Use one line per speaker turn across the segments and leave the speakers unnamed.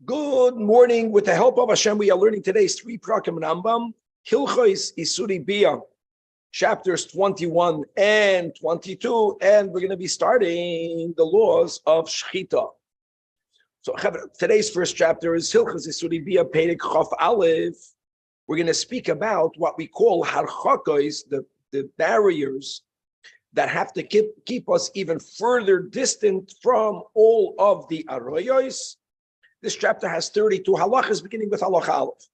Good morning. With the help of Hashem, we are learning today's three prakim Rambam, Hilchos Isuri Bia, chapters 21 and 22, and we're going to be starting the laws of Shechita. So today's first chapter is Hilchos Isuri Bia, Perek Chaf Aleph. We're going to speak about what we call harchakos, the barriers that have to keep us even further distant from all of the aroyos. This chapter has 32 halachas, beginning with halacha aleph.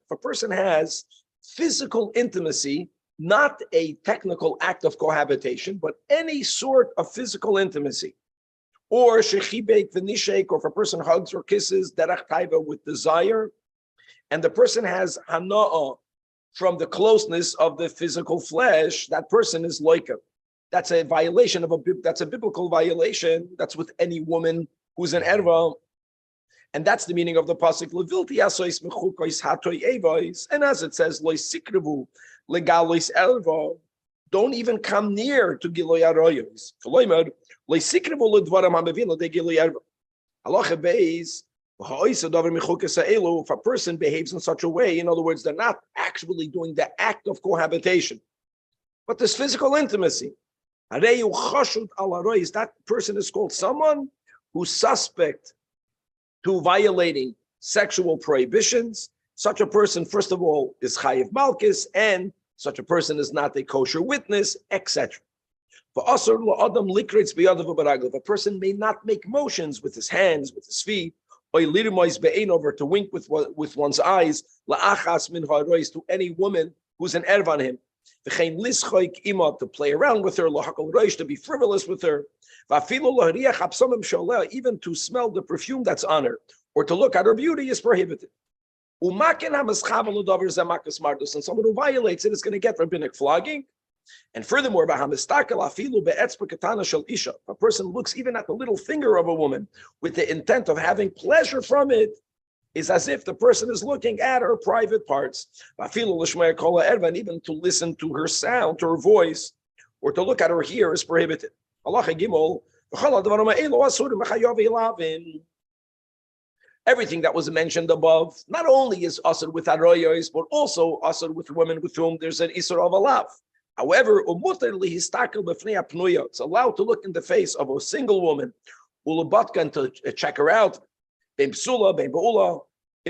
If a person has physical intimacy, not a technical act of cohabitation, but any sort of physical intimacy, or shechibek v'nishek, or if a person hugs or kisses derech taiva with desire, and the person has hana'ah from the closeness of the physical flesh, that person is loika. That's a violation that's a biblical violation. That's with any woman who's an erva. And that's the meaning of the pasuk, Levilti asois mechukos hatoy evois. And as it says, lois sikrevu legalois erva, don't even come near to giloy aroyos. Koloimer, lois sikrevu ledvaram hamevino de giloy erva. Halacha beis, if a person behaves in such a way, in other words, they're not actually doing the act of cohabitation, but there's physical intimacy. That person is called someone who's suspect to violating sexual prohibitions. Such a person, first of all, is chayiv malchus, and such a person is not a kosher witness, etc. If a person may not make motions with his hands, with his feet, or to wink with one's eyes, to any woman who's an erv on him, to play around with her, to be frivolous with her, even to smell the perfume that's on her, or to look at her beauty is prohibited. And someone who violates it is going to get rabbinic flogging. And furthermore, if a person looks even at the little finger of a woman with the intent of having pleasure from it, is as if the person is looking at her private parts. And even to listen to her sound, to her voice, or to look at her ear is prohibited. Everything that was mentioned above not only is asur with aroyos, but also asur with women with whom there's an isur of alav. However, it's allowed to look in the face of a single woman, and to check her out. In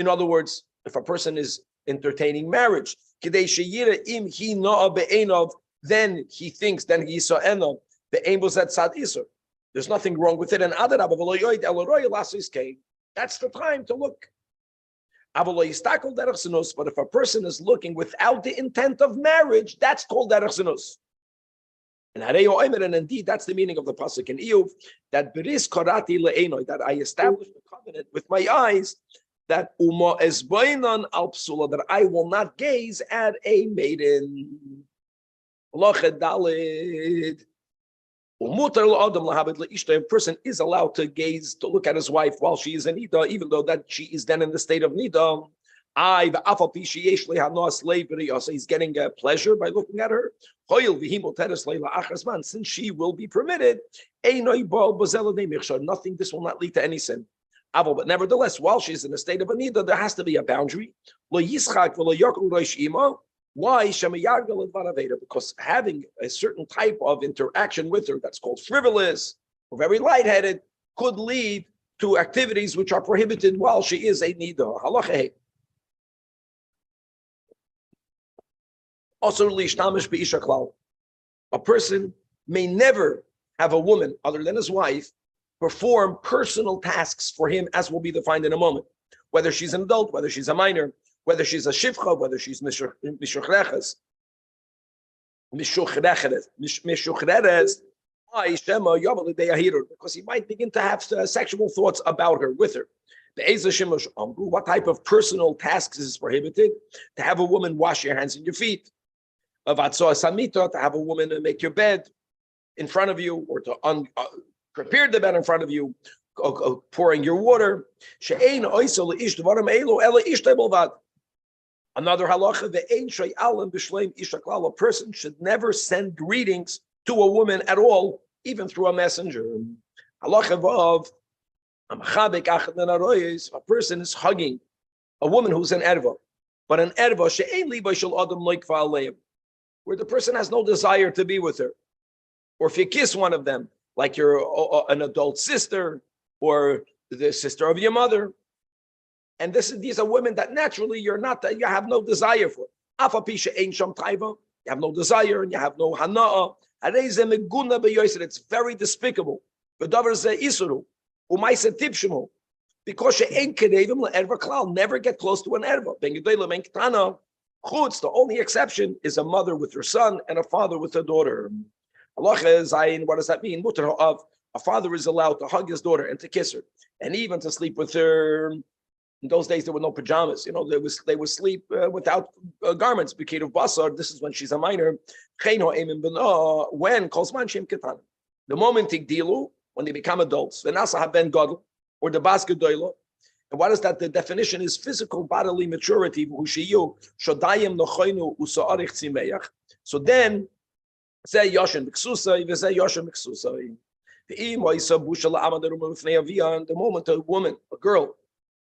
other words, if a person is entertaining marriage, then he thinks, then he saw enov. There's nothing wrong with it. And that's the time to look. But if a person is looking without the intent of marriage, that's called derech zinus. And indeed, that's the meaning of the pasuk in Iyov, that beris karati le'enoi, that I established a covenant with my eyes, that uma esbainan al psula, that I will not gaze at a maiden. A person is allowed to gaze, to look at his wife while she is in nida, even though that she is then in the state of nida. He's getting pleasure by looking at her. Since she will be permitted, nothing, this will not lead to any sin. But nevertheless, while she's in a state of nida, there has to be a boundary. Why? Because having a certain type of interaction with her that's called frivolous or very lightheaded could lead to activities which are prohibited while she is a nida. Halacha. Also, a person may never have a woman other than his wife perform personal tasks for him, as will be defined in a moment. Whether she's an adult, whether she's a minor, whether she's a shivcha, whether she's mishuchreches, because he might begin to have sexual thoughts about her, with her. What type of personal tasks is prohibited? To have a woman wash your hands and your feet. To have a woman make your bed in front of you, or to prepare the bed in front of you, pouring your water. Another halacha, a person should never send greetings to a woman at all, even through a messenger. Halacha vav, if a person is hugging a woman who's an erva, but an erva she'ein liba shel adam loikva aleim, where the person has no desire to be with her, or if you kiss one of them, like you're an adult sister or the sister of your mother, and these are women that naturally you have no desire for. You have no desire and you have no hana'a. It's very despicable. Because never get close to an erva. The only exception is a mother with her son and a father with her daughter. What does that mean? A father is allowed to hug his daughter and to kiss her, and even to sleep with her. In those days, there were no pajamas. They would sleep without garments. Bikir of basar. This is when she's a minor. When the moment tigdilu, when they become adults, the nasa haben gadol or the basket doilo. And what is that? The definition is physical bodily maturity. So then, say yoshen b'ksusay, say yoshen b'ksusay. The moment a woman, a girl,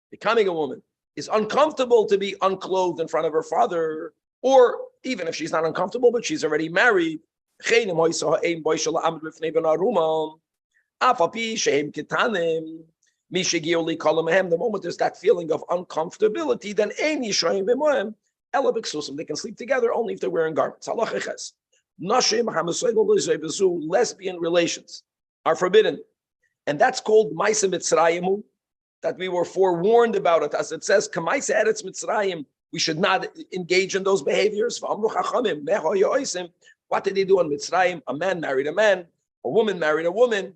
becoming a woman, is uncomfortable to be unclothed in front of her father, or even if she's not uncomfortable, but she's already married, the moment there's that feeling of uncomfortability, then they can sleep together only if they're wearing garments. Lesbian relations are forbidden. And that's called Maisa Mitzrayimu, that we were forewarned about it. As it says, Kamaisa Eretz Mitzrayim, we should not engage in those behaviors. What did they do in Mitzrayim? A man married a man, a woman married a woman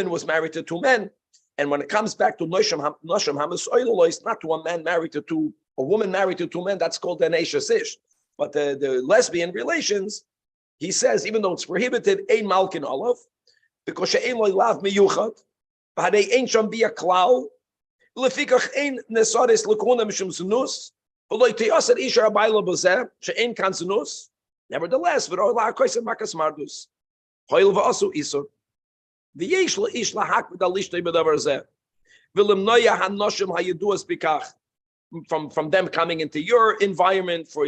was married to two men. And when it comes back to Nosham HaMesoilo, it's not to a man married to two, a woman married to two men, that's called an Eishes Ish. But the lesbian relations, he says, even though it's prohibited, ein malkin olav, because she'ein loy lav miyuchat, v'hadei ein sham bia klal, lefikach ein nesaris lekuna mishum zunus, v'loy teyaser isha abayla b'zeh, she'ein kan zunus. Nevertheless, v'ro la'akoysen makas mardus, hoil v'asu isur, v'yesh le'ish lahak v'dalishtei b'davar zeh, v'limnoya hanoshim hayeduas bikach, from them coming into your environment for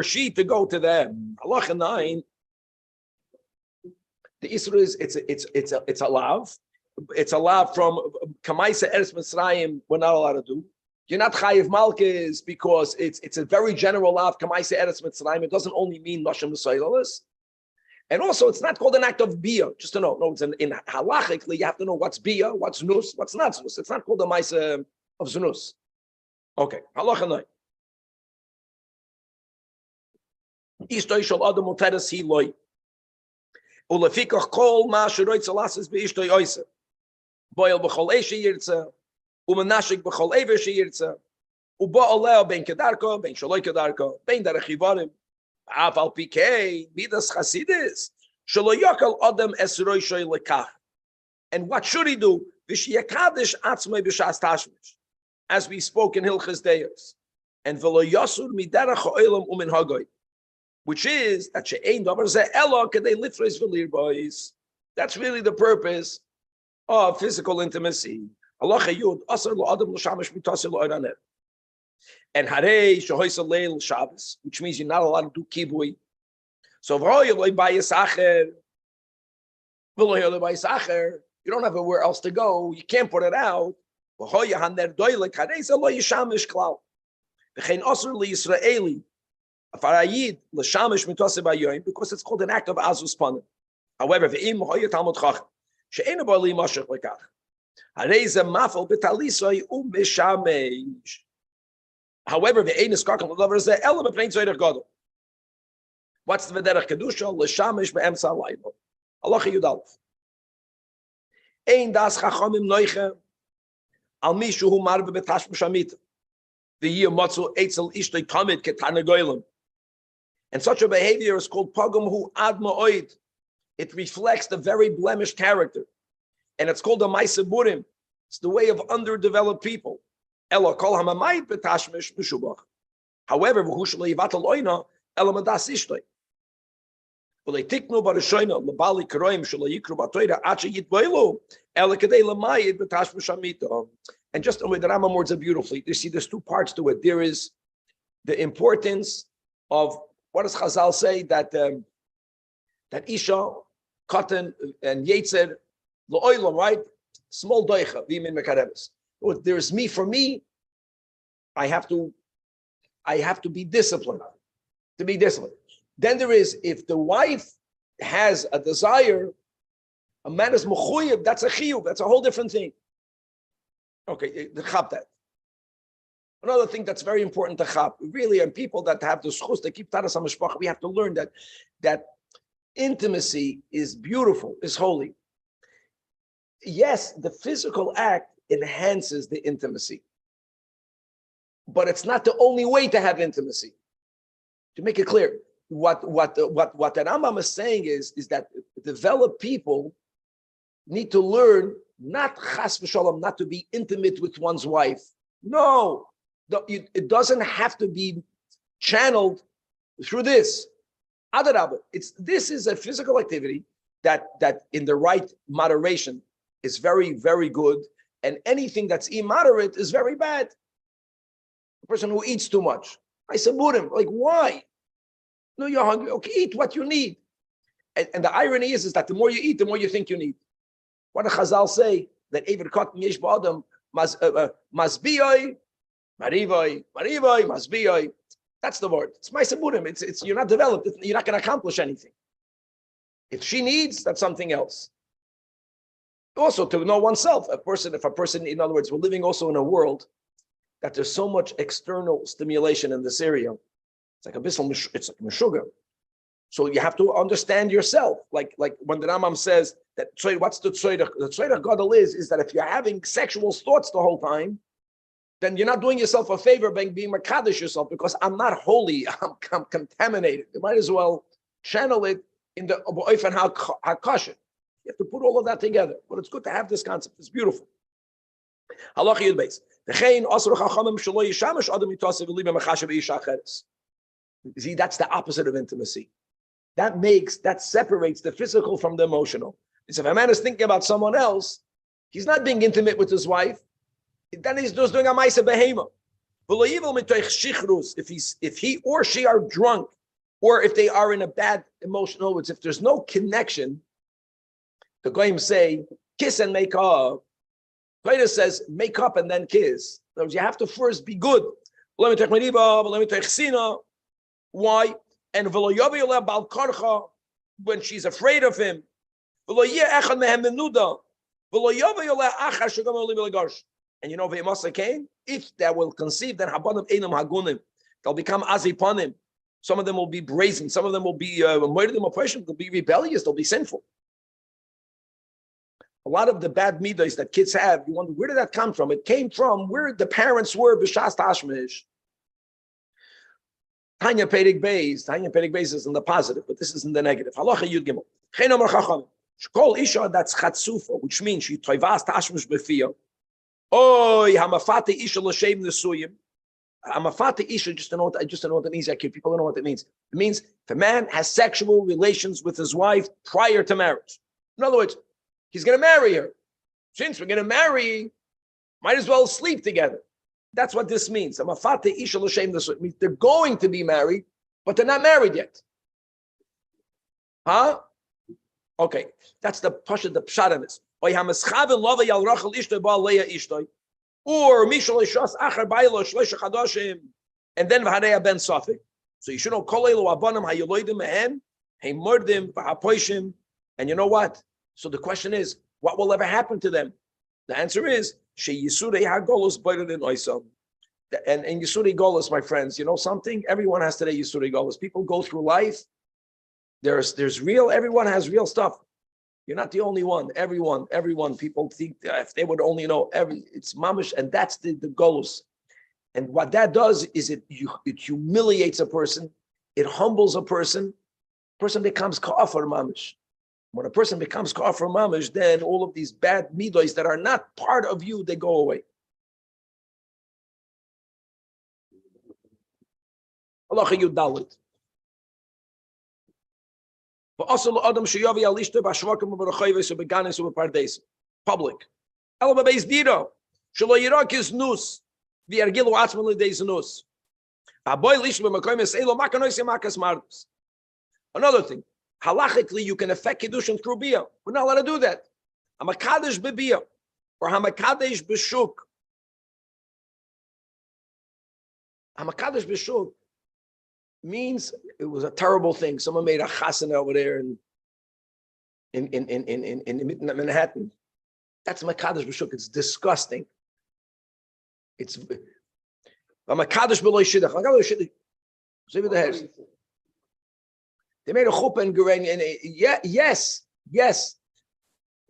she to go to them. Halacha 9. The Isra is it's allowed. It's allowed from Kamaisa Eretz Mitzrayim. We're not allowed to do. You're not chayiv malkes because it's a very general law of Kamaisa Eretz Mitzrayim. It doesn't only mean Nashim L'Soilalis. And also, it's not called an act of bia. Just to know, no, it's in halachically, you have to know what's bia, what's nus, what's not znus. It's not called a ma'isa of znus. Okay, halacha 9. Ishtoi shel adam muteres hi loy. Ulefikach kol ma sheroitz alasis beishtoi oise. Boil b'chol eshe yirtze. Umenashik b'chol ever she yirtze. Uba oleo ben kedarko, ben shaloi kedarko, ben derech yivarim. Afal PK, Midas Chasidis, Shaloyakal Adam Esroi Shoy Lekach. And what should he do? Vishiyakadish Atzmei Bishas Tashmish, as we spoke in Hilchas Deos. And Velo Yasur Miderach Oilam Umin Hagoy, which is that She'ein Davar Zeh Elo Kedei Litreis Velir Bois. That's really the purpose of physical intimacy. Allah Yud Asar Lo Adam Lo Shamish Mitasir Lo Oiraner. And Harei Shahoisa Leil Shabbos, which means you're not allowed to do kibui. So you don't have anywhere else to go. You can't put it out. Because it's called an act of azus panim. However, however, the ain is karkal lover is the element plain zoyder gadol. What's the vederach kedusha l'shamish be'emsa laylo? Allah yudalef. Ein das chachamim noiche al mishu hu marbe betash b'shamit v'yir matzu eitzel ishtoi tamid ketane goylem. And such a behavior is called pagum hu ad ma'oid. It reflects the very blemished character, and it's called a ma'aseh burim. It's the way of underdeveloped people. Ella kol hamamayit betashmish mishubach. However, v'hushlo yivatal oina ela madas ishtoi. And just the way the Rambam words it beautifully, you see there's two parts to it. There is the importance of, what does Chazal say, that that Isha, Katan, and Yetzer, Lo'olam, right? Small doicha, v'min mekareves. There's me. For me, I have to be disciplined. To be disciplined. Then there is, if the wife has a desire, a man is mechuyib. That's a chiyuv. That's a whole different thing. Okay, the chap that. Another thing that's very important to chap, really, and people that have the schus, they keep taras hamishpacha, we have to learn that intimacy is beautiful, is holy. Yes, the physical act enhances the intimacy, but it's not the only way to have intimacy. To make it clear, what the Rambam is saying is that developed people need to learn not chas v'shalom, not to be intimate with one's wife. No, it doesn't have to be channeled through this. Adarabah, this is a physical activity that in the right moderation is very, very good, and anything that's immoderate is very bad. The person who eats too much, I support him. Like, why? No, you're hungry. Okay, eat what you need. And the irony is that the more you eat, the more you think you need. What do Chazal say? That Ever Katan Yesh Ba'adam Masbiyoi, Marivoi, Masbiyoi. That's the word. It's my saburim. It's you're not developed. You're not going to accomplish anything. If she needs, that's something else. Also, to know oneself, if a person, in other words, we're living also in a world that there's so much external stimulation in this area. It's like a bissel, it's like meshuggah. So you have to understand yourself. Like when the Rambam says that, what's the tzorech? The tzorech gadol is that if you're having sexual thoughts the whole time, then you're not doing yourself a favor by being makadosh yourself, because I'm not holy, I'm contaminated. You might as well channel it in the oifen hakasher. You have to put all of that together. But it's good to have this concept. It's beautiful. Halacha Yud Beis. See, that's the opposite of intimacy. That separates the physical from the emotional. It's if a man is thinking about someone else, he's not being intimate with his wife. Then he's just doing a ma'aseh behema. If he or she are drunk, or if they are in a bad emotional, words, if there's no connection, the goyim say kiss and make up. Torah says make up and then kiss. In other words, you have to first be good. Why? And when she's afraid of him, and you know, if that will conceive, then they'll become azipanim. Some of them will be brazen. Some of them will be oppression. They'll be rebellious. They'll be sinful. A lot of the bad midas that kids have, you wonder, where did that come from? It came from where the parents were b'shas tashmish. Tanya Perek Beis is in the positive, but this is in the negative. Halacha Yud Gimel. Chen Amar Chacham. Shkol Isha that's chatzufa, which means she toivas tashmish b'fiyah. Oy hamafate Isha l'shem nesuyim. Hamafate Isha, just to know what it means. People don't know what it means. It means if a man has sexual relations with his wife prior to marriage. In other words, he's going to marry her. Since we're going to marry, might as well sleep together. That's what this means. Hamafate Isha l'shem nesuyim. It means they're going to be married, but they're not married yet. Huh? Okay, that's the pasha, the pshat in this. Or mishal ishas achar baylo shloisha chadashim, and then v'hareya ben safik. So you should know kol elu abanam hayoloidim mehem heimordim v'hapoishim. And you know what? So the question is, what will ever happen to them? The answer is she yisurei hagolus better than oisam. And yisurei golus, my friends, you know something? Everyone has today yisurei golus. People go through life. There's real. Everyone has real stuff. You're not the only one. Everyone. People think if they would only know it's mamish, and that's the golus. And what that does is it humiliates a person. It humbles a person. Person becomes ka'afar mamish. When a person becomes ka'afar mamish, then all of these bad midos that are not part of you, they go away. Halacha Yud Dalet. Public. Another thing, halachically, you can affect Kiddushin through Bia. We're not allowed to do that. Hamakadesh bebia or Hamakadesh b'shuk. Hamakadesh b'shuk means it was a terrible thing. Someone made a chasana over there in Manhattan. That's Hamakadesh b'shuk. It's disgusting. It's Hamakadesh b'loy shidduch. Hamakadesh shidduch. See what the head. They made a chuppah and yes.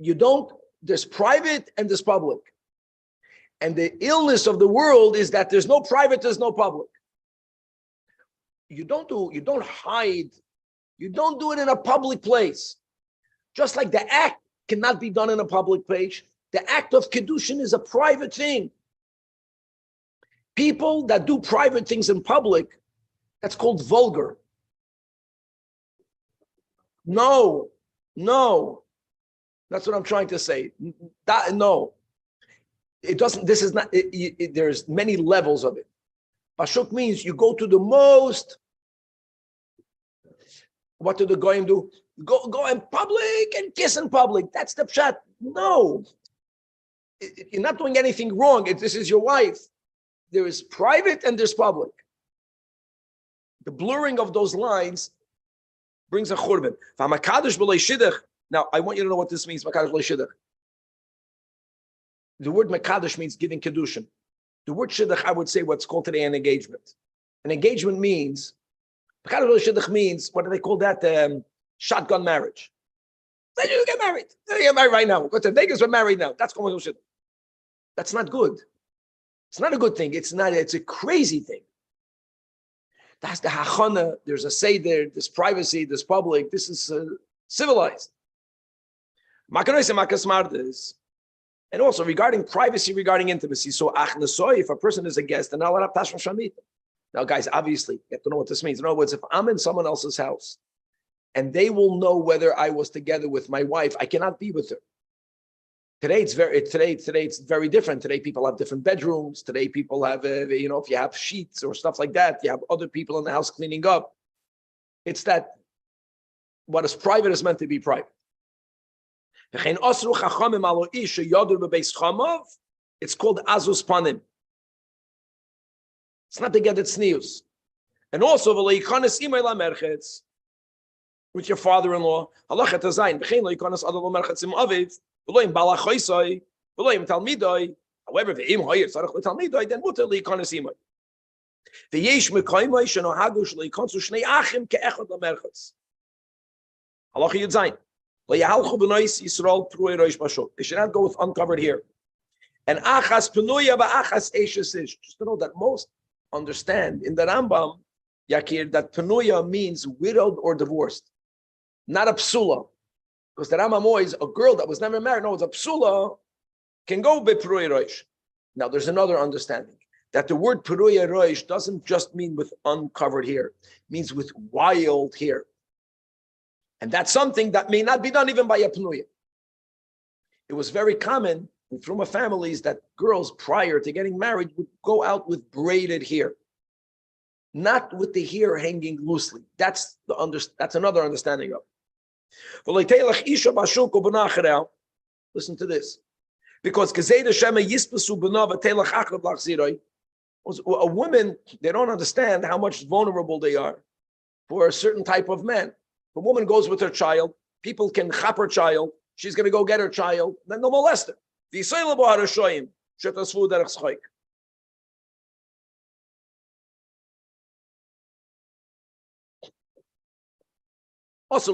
You don't, there's private and there's public. And the illness of the world is that there's no private, there's no public. You don't hide, you don't do it in a public place. Just like the act cannot be done in a public place, the act of Kiddushin is a private thing. People that do private things in public, that's called vulgar. No. That's what I'm trying to say. No. It doesn't, this is not, there's many levels of it. Bashuk means you go to the most, what do the goyim do? Go in public and kiss in public. That's the pshat. No. You're not doing anything wrong. This is your wife. There is private and there's public. The blurring of those lines brings a churban. Now, I want you to know what this means. The word Makadosh means giving Kedushin. The word Shidduch, I would say what's called today an engagement. An engagement means, Shidduch means, what do they call that? Shotgun marriage. They just get married. They get married right now. Go to Vegas, we're married now. That's called Shidduch. That's not good. It's not a good thing. It's a crazy thing. That's the hachana. There's a seder, there's privacy, there's public. This is civilized. And also regarding privacy, regarding intimacy. So if a person is a guest, then I'll have tashma shamit. Now, guys, obviously, you have to know what this means. In other words, if I'm in someone else's house and they will know whether I was together with my wife, I cannot be with her. Today it's very different. Today people have different bedrooms. Today people have, if you have sheets or stuff like that, you have other people in the house cleaning up. It's that what is private is meant to be private. It's called azus panim. It's not to get its news. And also, with your father-in-law, however, then mutter leikonis imay. V'yesh mekoymay shenohagu shleikontzu shnei achim ke'echad lamerchatz. Halacha Yud Zayin. Le'yahalchu b'nois Yisrael pruei roish bashok. They should not go with uncovered hair. And achas penuya ba'achas eishes ish. Just to know that most understand in the Rambam, Yakir, that penuya means widowed or divorced, not a psula. Because the Rambam is a girl that was never married. No, it's a psula, can go be pruya roish. Now, there's another understanding that the word pruya roish doesn't just mean with uncovered hair, it means with wild hair. And that's something that may not be done even by a pnuya. It was very common in Truma families that girls prior to getting married would go out with braided hair, not with the hair hanging loosely. That's another understanding of it. Listen to this. Because a woman, they don't understand how much vulnerable they are for a certain type of man. If a woman goes with her child, people can chop her child, she's going to go get her child, then they'll molest her. Also,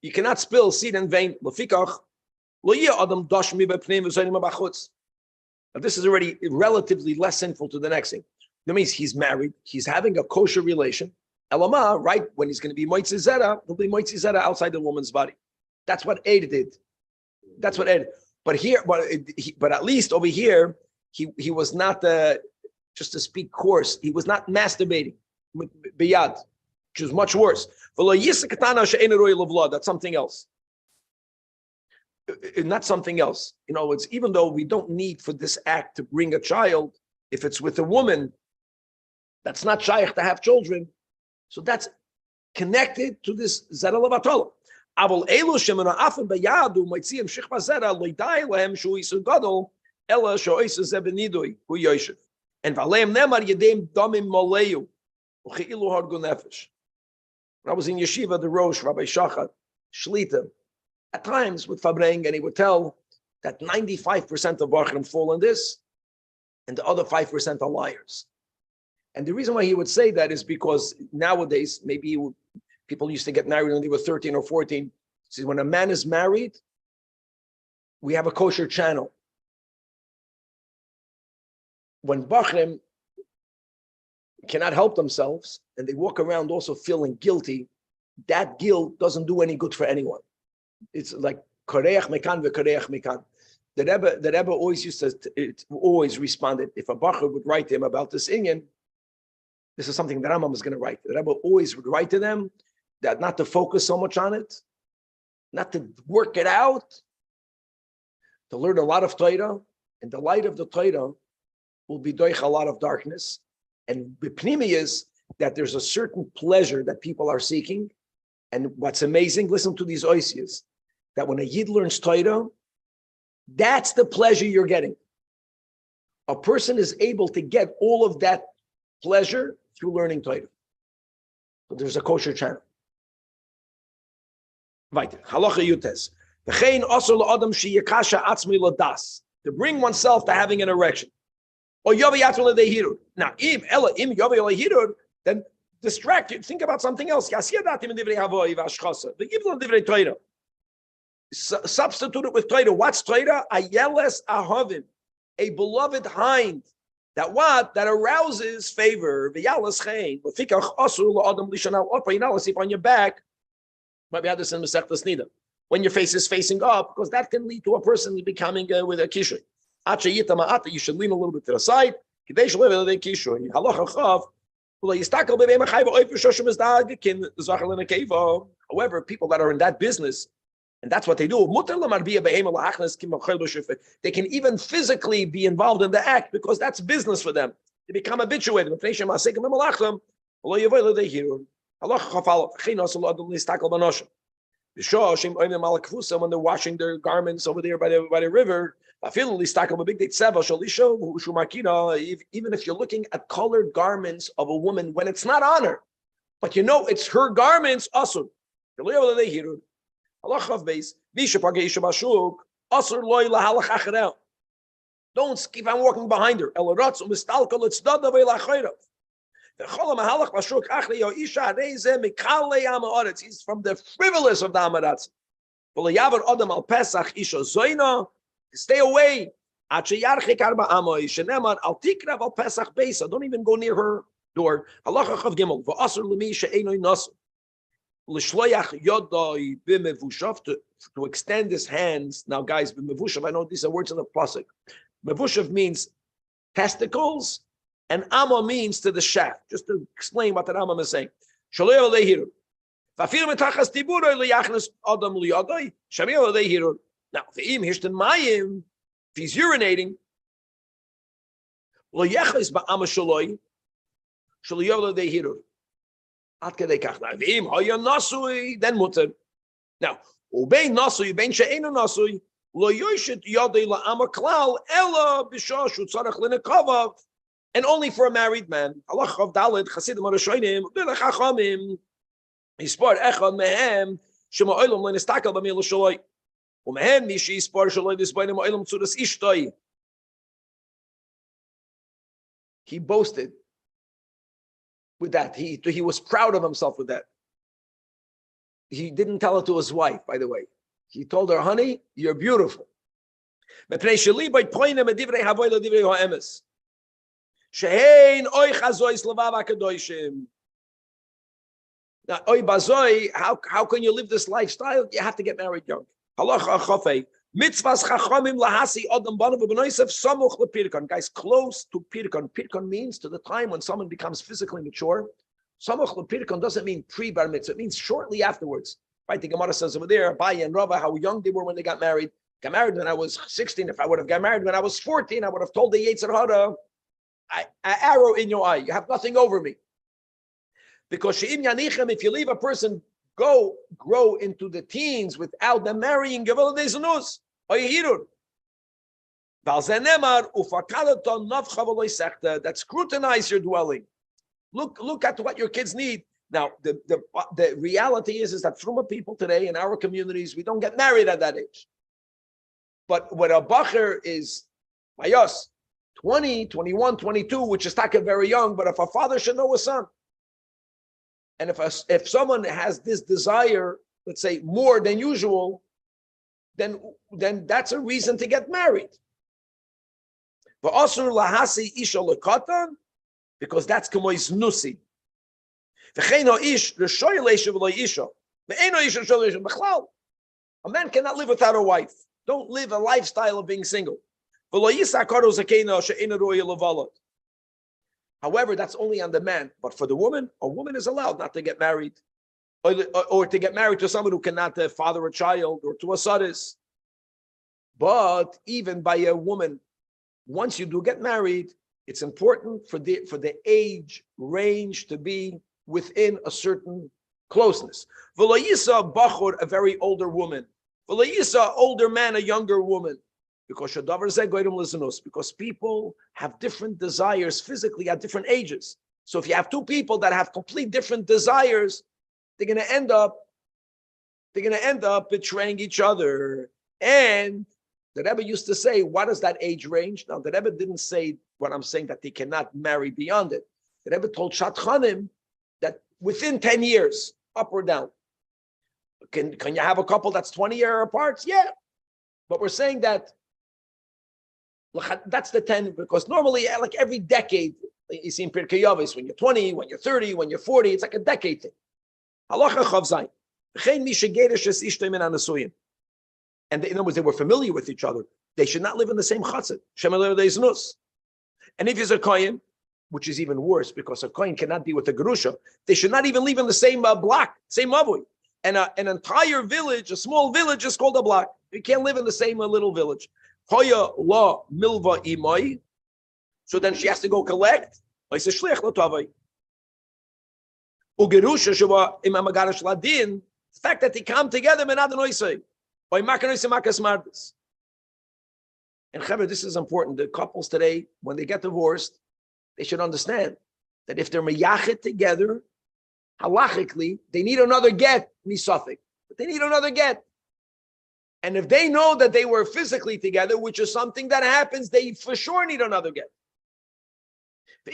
you cannot spill seed in vain. Now, this is already relatively less sinful to the next thing. That means he's married, he's having a kosher relation. Elama, right, when he's going to be moitzi zera, he'll be moitzi zera outside the woman's body. That's what Ed did. That's what Ed. But here, but at least over here, he was not just to speak coarse. He was not masturbating with biyad. which is much worse. That's something else. Not something else. In other words, even though we don't need for this act to bring a child, if it's with a woman that's not shaykh to have children, so that's connected to this zera levatala. Aval elu shemana afen beyadu mitziyim shich bazera leidai lehem shu isu gadol ela shu isu zebenidui hu yoshev and valeim nemar yedem damim moleyu uchi'ilu hargu nefesh. When I was in yeshiva, the Rosh Rabbi Zajac Shlita, at times would fabreng, and he would tell that 95% of Bachrim fall in this, and the other 5% are liars. And the reason why he would say that is because nowadays, maybe people used to get married when they were 13 or 14. See, when a man is married, we have a kosher channel. When Bachrim cannot help themselves, and they walk around also feeling guilty, that guilt doesn't do any good for anyone. It's like koreach mekan vekoreach mekan. The Rebbe always used to, always responded, if a bacher would write to him about this inyan, this is something that Rambam is going to write. The Rebbe always would write to them that not to focus so much on it, not to work it out, to learn a lot of Torah, and the light of the Torah will be doich a lot of darkness. And b'pnimi is that there's a certain pleasure that people are seeking. And what's amazing, listen to these oisias, that when a Yid learns Torah, that's the pleasure you're getting. A person is able to get all of that pleasure through learning Torah. So there's a kosher channel. Weiter. Halacha Yutes. V'chein asur la'adam sheyakasha atzmi ladas. To bring oneself to having an erection. Or yavi yatzmi l'dehirur. Now, im yavi l'dehirur, then distract you. Think about something else. Substitute it with Torah. What's Torah? Ayeles ahavim, a beloved hind. That what? That arouses favor. V'yalas chein. L'fikach asur la'adam lishanal opa. You know, sleep on your back. Maybe I had this in Masechtas Nida. When your face is facing up, because that can lead to a person becoming with a kishuy. You should lean a little bit to the side. However, people that are in that business, and that's what they do, they can even physically be involved in the act because that's business for them. They become habituated. When they're washing their garments over there by the river, even if you're looking at colored garments of a woman when it's not on her, but you know it's her garments, asur. Don't keep on walking behind her. He's from the frivolous of the Amaratz. Stay away. Don't even go near her door. To extend his hands. Now, guys, I know these are words in the pasuk. Mevushav means testicles, and Amma means to the shaft. Just to explain what the Rambam is saying. Now, if he's urinating, then mutter. Now, and only for a married man. He boasted with that. He was proud of himself with that. He didn't tell it to his wife, by the way. He told her, honey, you're beautiful. Now, how can you live this lifestyle? You have to get married young. Mitzvahs chachamim lahasi adam banav v'benoisev samuch lepirkon. Guys, close to pirkon. Pirkon means to the time when someone becomes physically mature, Samach Lepirkon doesn't mean pre-bar mitzvah. It means shortly afterwards. Right? The Gemara says over there, Abaye and Rava, how young they were when they got married. Got married when I was 16. If I would have got married when I was 14, I would have told the Yetzer Hara, I arrow in your eye. You have nothing over me. Because she'im yanichem, if you leave a person grow into the teens without them marrying, that scrutinize your dwelling. Look at what your kids need. Now, the reality is that from people today in our communities, we don't get married at that age. But when a bacher is, by us, 20, 21, 22, which is not very young, but if a father should know a son, and if someone has this desire, let's say more than usual, then that's a reason to get married. But asur lahasi isha lekatan, because that's kamois nusi. A man cannot live without a wife. Don't live a lifestyle of being single. However, that's only on the man. But for the woman, a woman is allowed not to get married, or to get married to someone who cannot father a child, or to a sadis. But even by a woman, once you do get married, it's important for the age range to be within a certain closeness. V'lo bachur, a very older woman. V'lo older man, a younger woman. Because people have different desires physically at different ages. So if you have two people that have complete different desires, they're going to end up betraying each other. And the Rebbe used to say, what is that age range? Now, the Rebbe didn't say what I'm saying, that they cannot marry beyond it. The Rebbe told Shatchanim that within 10 years, up or down. Can you have a couple that's 20 years apart? Yeah. But we're saying that that's the 10, because normally, like every decade, you see in Pirkei Avos, when you're 20, when you're 30, when you're 40, it's like a decade thing. Halacha Chav Zayin. And in other words, they were familiar with each other. They should not live in the same chatzit. And if he's a kohen, which is even worse, because a kohen cannot be with a gerusha, they should not even live in the same block, same mavui. And an entire village, a small village, is called a block. You can't live in the same little village. Hoya la milva imai. So then she has to go collect. The fact that they come together, and Chaver, this is important. The couples today, when they get divorced, they should understand that if they're meyachet together, halachically, they need another get, misafik. But they need another get. And if they know that they were physically together, which is something that happens, they for sure need another get. That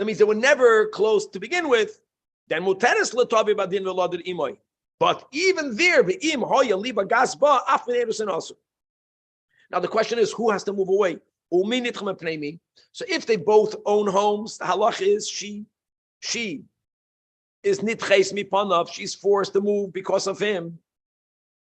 means they were never close to begin with. Then muteres letavi badin v'ladin imoy. But even there, now the question is, who has to move away? So if they both own homes, the halach is she is nitches mipanav, she's forced to move because of him.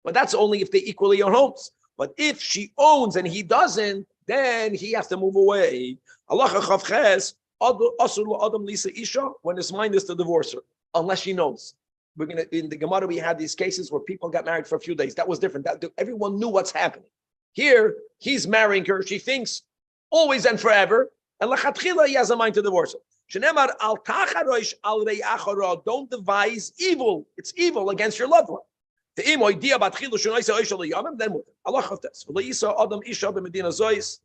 But that's only if they equally own homes. But if she owns and he doesn't, then he has to move away. Halacha chav ches, asur la'adam lisa isha, when his mind is to divorce her, unless she knows. In the Gemara, we had these cases where people got married for a few days. That was different. Everyone knew what's happening. Here, he's marrying her. She thinks always and forever. And lachatchila, he has a mind to divorce her. Shenemar al tacharosh al re'achara. Don't devise evil. It's evil against your loved one. Then what? Allah chavtes. Adam isha b'medina zois.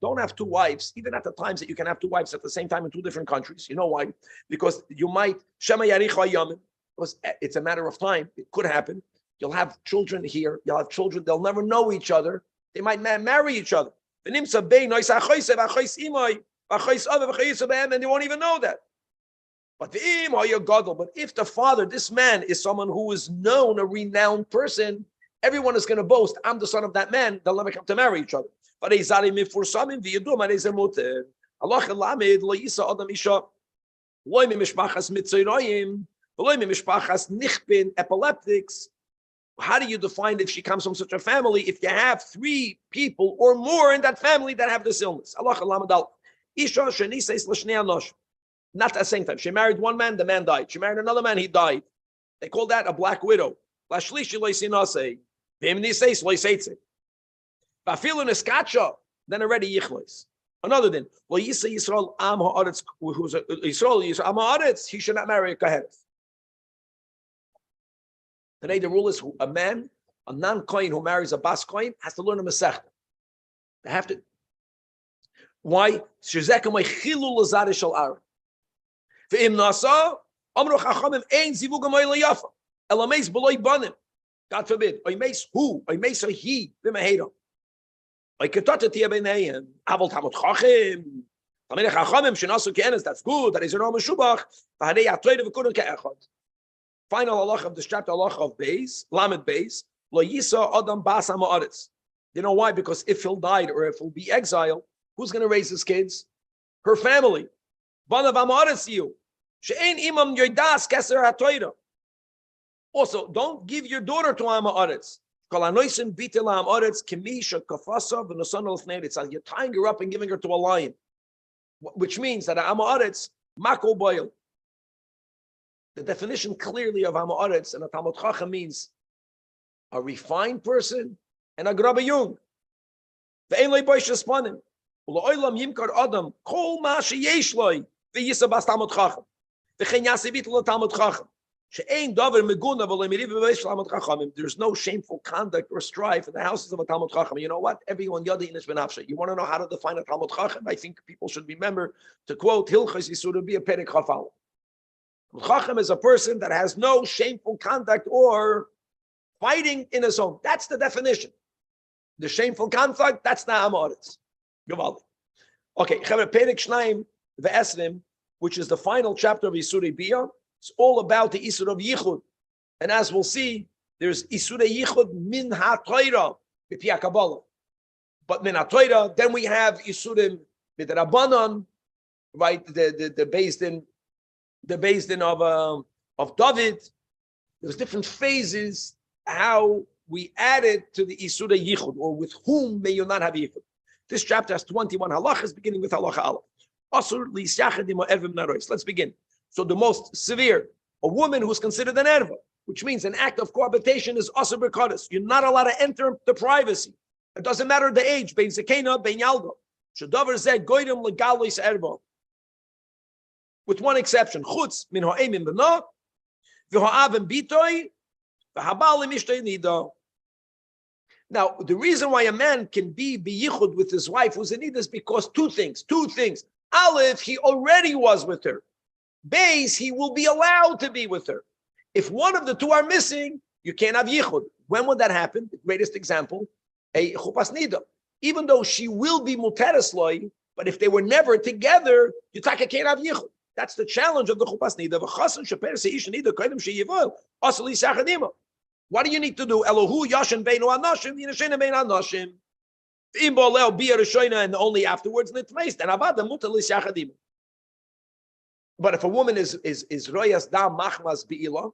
Don't have two wives, even at the times that you can have two wives at the same time in two different countries. You know why? Because you might, because it's a matter of time. It could happen. You'll have children here. You'll have children. They'll never know each other. They might marry each other. And they won't even know that. But if the father, this man is someone who is known, a renowned person, everyone is going to boast, I'm the son of that man. They'll never come to marry each other. But Allah lamed lo yisa adam isha loy mi mishpachas mitzoyroyim loy mi mishpachas nichbin epileptics. How do you define if she comes from such a family? If you have 3 people or more in that family that have this illness, Allah lamed al Isha shenises l'shnei anosh. Not at the same time. She married one man, the man died. She married another man, he died. They call that a black widow. Lashlishi loisinase. V'imnises loiseitze. V'afilu neskacha. Then already yichlois. Another thing. Well, Yisa Yisrael Am Ha'aretz, who's Yisrael Am Ha'aretz, he should not marry a Kahanet. Today the rule is a man, a non-Kohen who marries a Bas Kohen, has to learn a Masechta. They have to. Why? Shezeka my chilul lazarish al Aaron. Ve'im nasa amru chachamim ein zivug amoy leyafa elameis beloy banim. God forbid. Oimeis who? Oimeis he v'mehera. Oiketata tia b'neihem avol tamot chachim. Tamei chachamim shenasu ke'enes. That's good. That is a normal shubach. V'hadei atoyde v'kudun ke'echad. Final halacha of this chapter, halacha of Beis, Lamed Beis, lo yisa adam bas ha'aretz. You know why? Because if he'll die or if he'll be exiled, who's going to raise his kids? Her family. Banav ha'aretz you. She'ein imam yoidas keser ha'toyda. Also, don't give your daughter to ha'aretz. Kol hanoisim bitel ha'aretz kemi shekafasa v'nosan al-fnei. It's like you're tying her up and giving her to a lion, which means that ha'aretz mako boil. The definition clearly of ha'aretz and a Talmud Chacham means a refined person and a grabba yung. Ve'ein loy boy shespanim. U'lo'olam yimkar adam kol ma sheyesh loy ve'yisa bas Talmud Chacham. Ve'chen yasibit lo Talmud Chacham. She'ein davar meguna v'loy miriv v'veish Talmud Chacham. There's no shameful conduct or strife in the houses of a Talmud Chacham. You know what? Everyone yadi inish benafshe. You want to know how to define a Talmud Chacham? I think people should remember to quote Hilchos Yisur be a perek chafal. Chacham is a person that has no shameful conduct or fighting in his home. That's the definition. The shameful conduct, that's not ha'aretz. Gewaldig. Okay, Perek Shnaim ve'esrim, which is the final chapter of Isurei Biyah. It's all about the Isur of Yichud. And as we'll see, there's Isurei Yichud min ha'toira b'piyah Kabbalah. But min ha'toira, then we have Isurim b'derabanan, right? The based in of David. There's different phases how we added to the Isurei Yichud, or with whom may you not have Yichud. This chapter has 21 halachas, beginning with halacha aleph. Asur li'syachadim ha'ervim narois. Let's begin. So the most severe, a woman who's considered an erva, which means an act of cohabitation, is asur b'kados. You're not allowed to enter the privacy. It doesn't matter the age. Bein zekena, bein yalda. Shedavar zeh goyim legalois erva. With one exception, chutz min ha'emim v'na, v'ha'avim bitoy, v'habalim ishtay nida. Now, the reason why a man can be yichud with his wife who's in nida is because two things. Aleph, he already was with her. Beis, he will be allowed to be with her. If one of the two are missing, you can't have yichud. When would that happen? The greatest example, a chupas nida. Even though she will be muteres loy, but if they were never together, you can't have yichud. That's the challenge of the chupas nida. What do you need to do? Elohu yashin beinu anashim, yinashina beinu anashim. And only afterwards nitmeis. Then avada mutar l'syachadim. But if a woman is royas dam machmas be'ilah,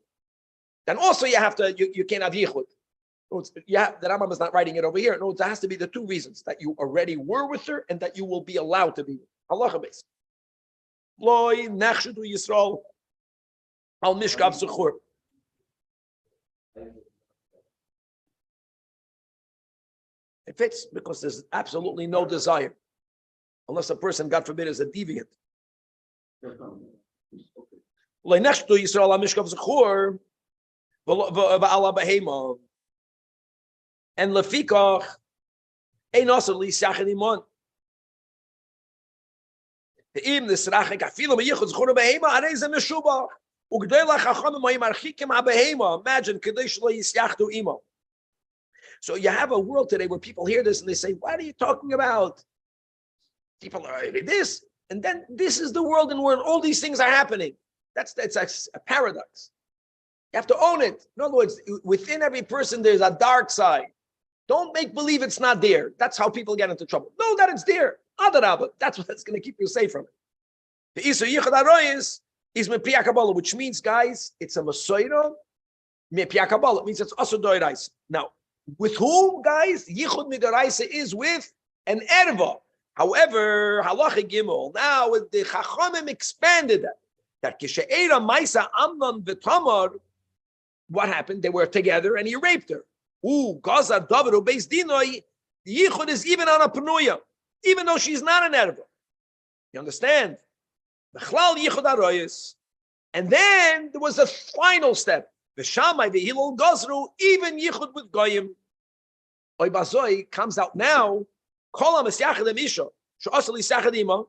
then also you can't have yichud. The Rambam is not writing it over here. No, there has to be the two reasons: that you already were with her and that you will be allowed to be with her. Halacha base. Loy nechshudu Yisrael al mishkav zuchur. It fits because there's absolutely no desire, unless a person, God forbid, is a deviant. Loy nechshudu Yisrael al mishkav zuchur v'ala behema. And lefikach ein asur li'syachid imon. Im nisrachik afilu meyichud zchur behema arei ze meshubach ugdei lachachamim ha'im archikim ha'behema. Imagine kadesh lo yisyachdu imo. So you have a world today where people hear this and they say, "What are you talking about? People are this, and then this is the world in where all these things are happening." That's a paradox. You have to own it. In other words, within every person there's a dark side. Don't make believe it's not there. That's how people get into trouble. Know that it's there. Adarabah. That's what's going to keep you safe from it. The Isur Yichud Aroyis is Mepiyah Kabbalah, which means, guys, it's a Masoira Mepiyah Kabbalah. It means it's Asur Doiraisa. Now, with whom, guys? Yichud Midoraisa is with an Erva. However, halacha gimel, now with the Chachamim expanded that Kishe'era Maisa Amnon v'Tamar, what happened? They were together and he raped her. Gaza David Ubeis Dinoi, the Yichud is even on a Penuya, even though she's not an Erva. You understand? Bechlal Yichud Aroyes. And then there was a final step. V'Shamai v'Hilol Gazru, even Yichud with Goyim. Oy Bazoi comes out now, Kol HaMesyachad Emisha, She'asal Yisachad Ima,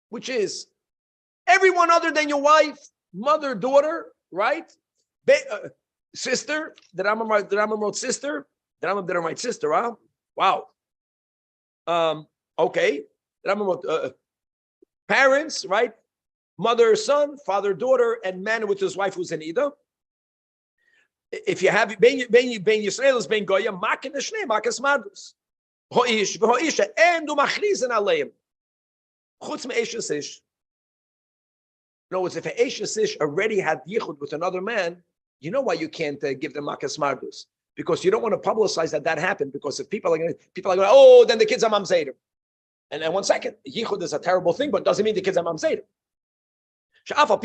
which is everyone other than your wife, mother, daughter, right? Sister, the Rambam wrote sister. The Rambam didn't write sister, huh? Wow. Okay. The Rambam wrote parents, right? Mother, son, father, daughter, and man with his wife who's in Ida. If you have Ben Yisrael Ben Goya, Makin Shnei, Makas Mardus. Ho'ish, v'ho'isha, and umachrizin aleim. Chutz me'eshes ish. In other words, if an Eshes Ish already had yichud with another man, you know why you can't give them makas mardus, because you don't want to publicize that happened. Because if people are going, oh, then the kids are mamzeder. And then 1 second, yichud is a terrible thing, but doesn't mean the kids are mamzeder. People are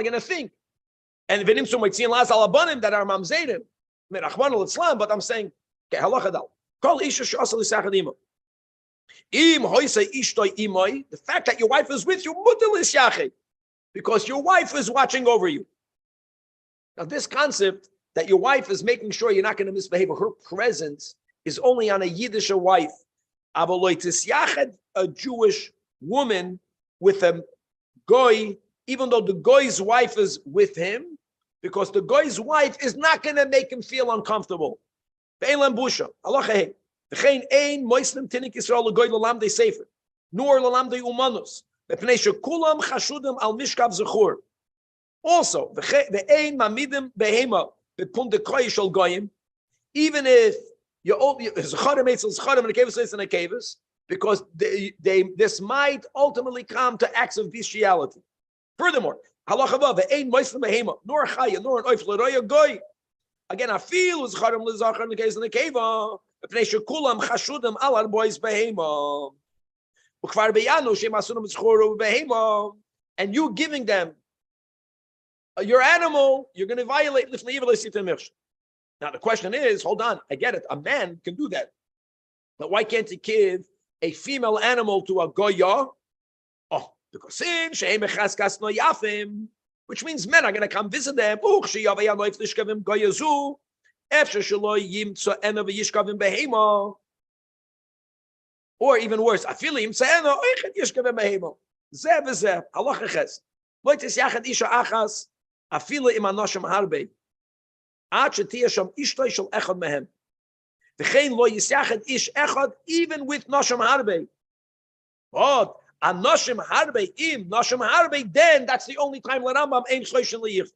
going to think, and that are mamzeder, but I'm saying, okay, halacha dal. Call isha she'asal yisachad ima. The fact that your wife is with you, because your wife is watching over you. Now, this concept that your wife is making sure you're not going to misbehave, her presence is only on a Yiddish wife. A Jewish woman with a goy, even though the goy's wife is with him, because the goy's wife is not going to make him feel uncomfortable. V'chein ein moislim tinik Yisrael l'goy l'lamdei sefer, nor l'lamdei umanus, v'pnei shekulam chashudim al mishkav zechur. Also, v'ein mamidim behema v'pun dekoy shel goyim, even if your old zecharim etzel zecharim and a kevis etzel and a kevis, because this might ultimately come to acts of bestiality. Furthermore, halacha vav v'ein moislim behema, nor chaya, nor an oif l'roya goy. Again, I feel zecharim l'zachar and a kevis and a keva. And you giving them your animal, you're going to violate. Now the question is, hold on, I get it. A man can do that, but why can't he give a female animal to a goya? Oh, because which means men are going to come visit them. Or even worse, afilim se'eno oichet yishkavim behemo. Zeh v'zeh, halacha ches. Loitis yachad isha achas, afila im anoshim harbe. Ad shetiyah sham ishtoi shel echad mehem. V'chein lo yisyachad ish echad, even with noshim harbe. But anoshim harbe, im noshim harbe, then that's the only time l'Rambam ein chloishin liyich.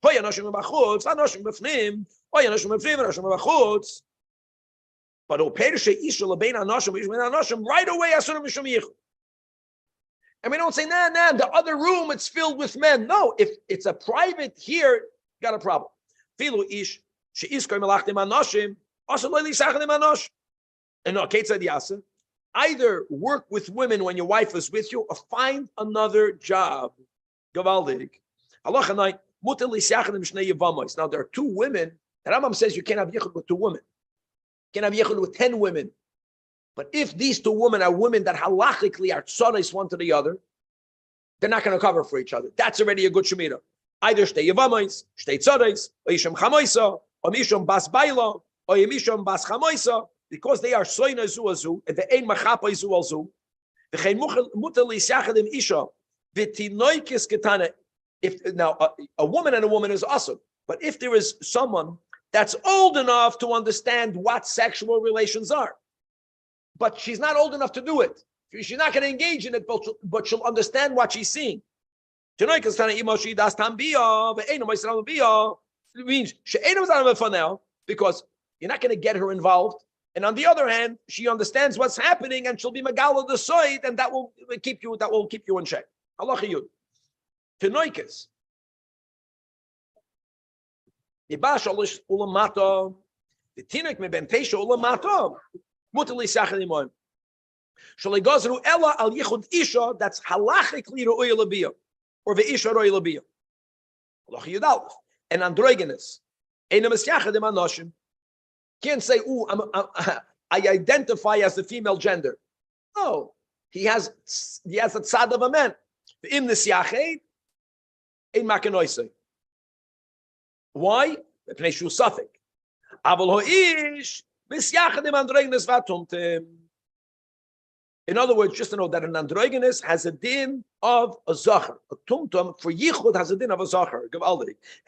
Hoy anoshim b'chutz, anoshim b'fnim. But right away, and we don't say, nah, the other room, it's filled with men. No, if it's a private here, got a problem. And either work with women when your wife is with you, or find another job. Now, there are two women. The Rambam says you can't have yichud with two women. You can have yichud with 10 women. But if these two women are women that halachically are tzoros one to the other, they're not going to cover for each other. That's already a good shemirah. Either shtei yevamos, shtei tzoros, or yisham chamoisa, or misham bas baila, or yisham bas chamoisa, because they are soina zu azu, and the ein machapa zu azu. V'chein mutal lisyachadim isha, v'tinoikis ketana. If now a woman and a woman is awesome, but if there is someone that's old enough to understand what sexual relations are, but she's not old enough to do it, she's not going to engage in it, but she'll understand what she's seeing. It means for now, because you're not going to get her involved. And on the other hand, she understands what's happening, and she'll be megala the soid, and that will keep you in check. Allah yud. Tenoikes. Ibashalish ulamato. The tinik meben tesha ulamato. Mutali sachanimoim. Shaligazru ella al yichud isha. That's halachically ro'oy labiyah, or ve'isha ro'oy labiyah. Halach yudal. And androgynous. Eina misyachadim anoshim. Can't say, "Ooh, I identify as the female gender." No, he has the tzad of a man. In the siached, in makanoisei. Why? B'pnei shu safek. Aval ho'ish misyachadim androgynous vatumtim. In other words, just to know that an androgynous has a din of a zachar. A tumtum for yichud has a din of a zachar.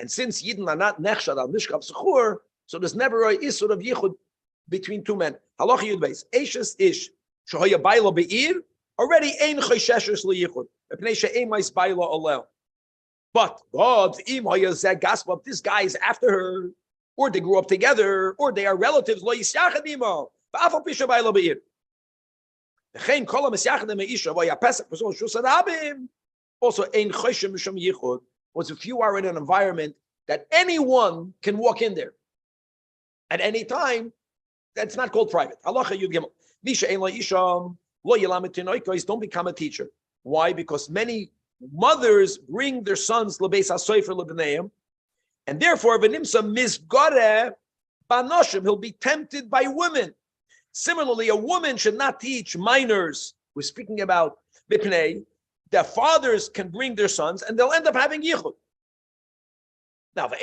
And since yidden are not nechshad al mishkav sechur, so there's never a isur of yichud between two men. Halacha yud beis. Eishes ish shehoya baila be'ir already ein chosheshes liyichud. Epnei she'ein mais baila olel. But God, im hoya zeh gaspa, this guy is after her, or they grew up together, or they are relatives. Lo yisyachad imo. Ba'afal pisha baila be'ir. Also, ein choshem mishum yichud was if you are in an environment that anyone can walk in there at any time, that's not called private. Halacha yud gimel. Misha ein lo isham lo yelamet tinoikos. Don't become a teacher. Why? Because many mothers bring their sons lebeis hasofer lebneim, and therefore v'nimsa misgare banoshim. He'll be tempted by women. Similarly, a woman should not teach minors. We're speaking about bipnei. Their fathers can bring their sons, and they'll end up having yichud. Now, that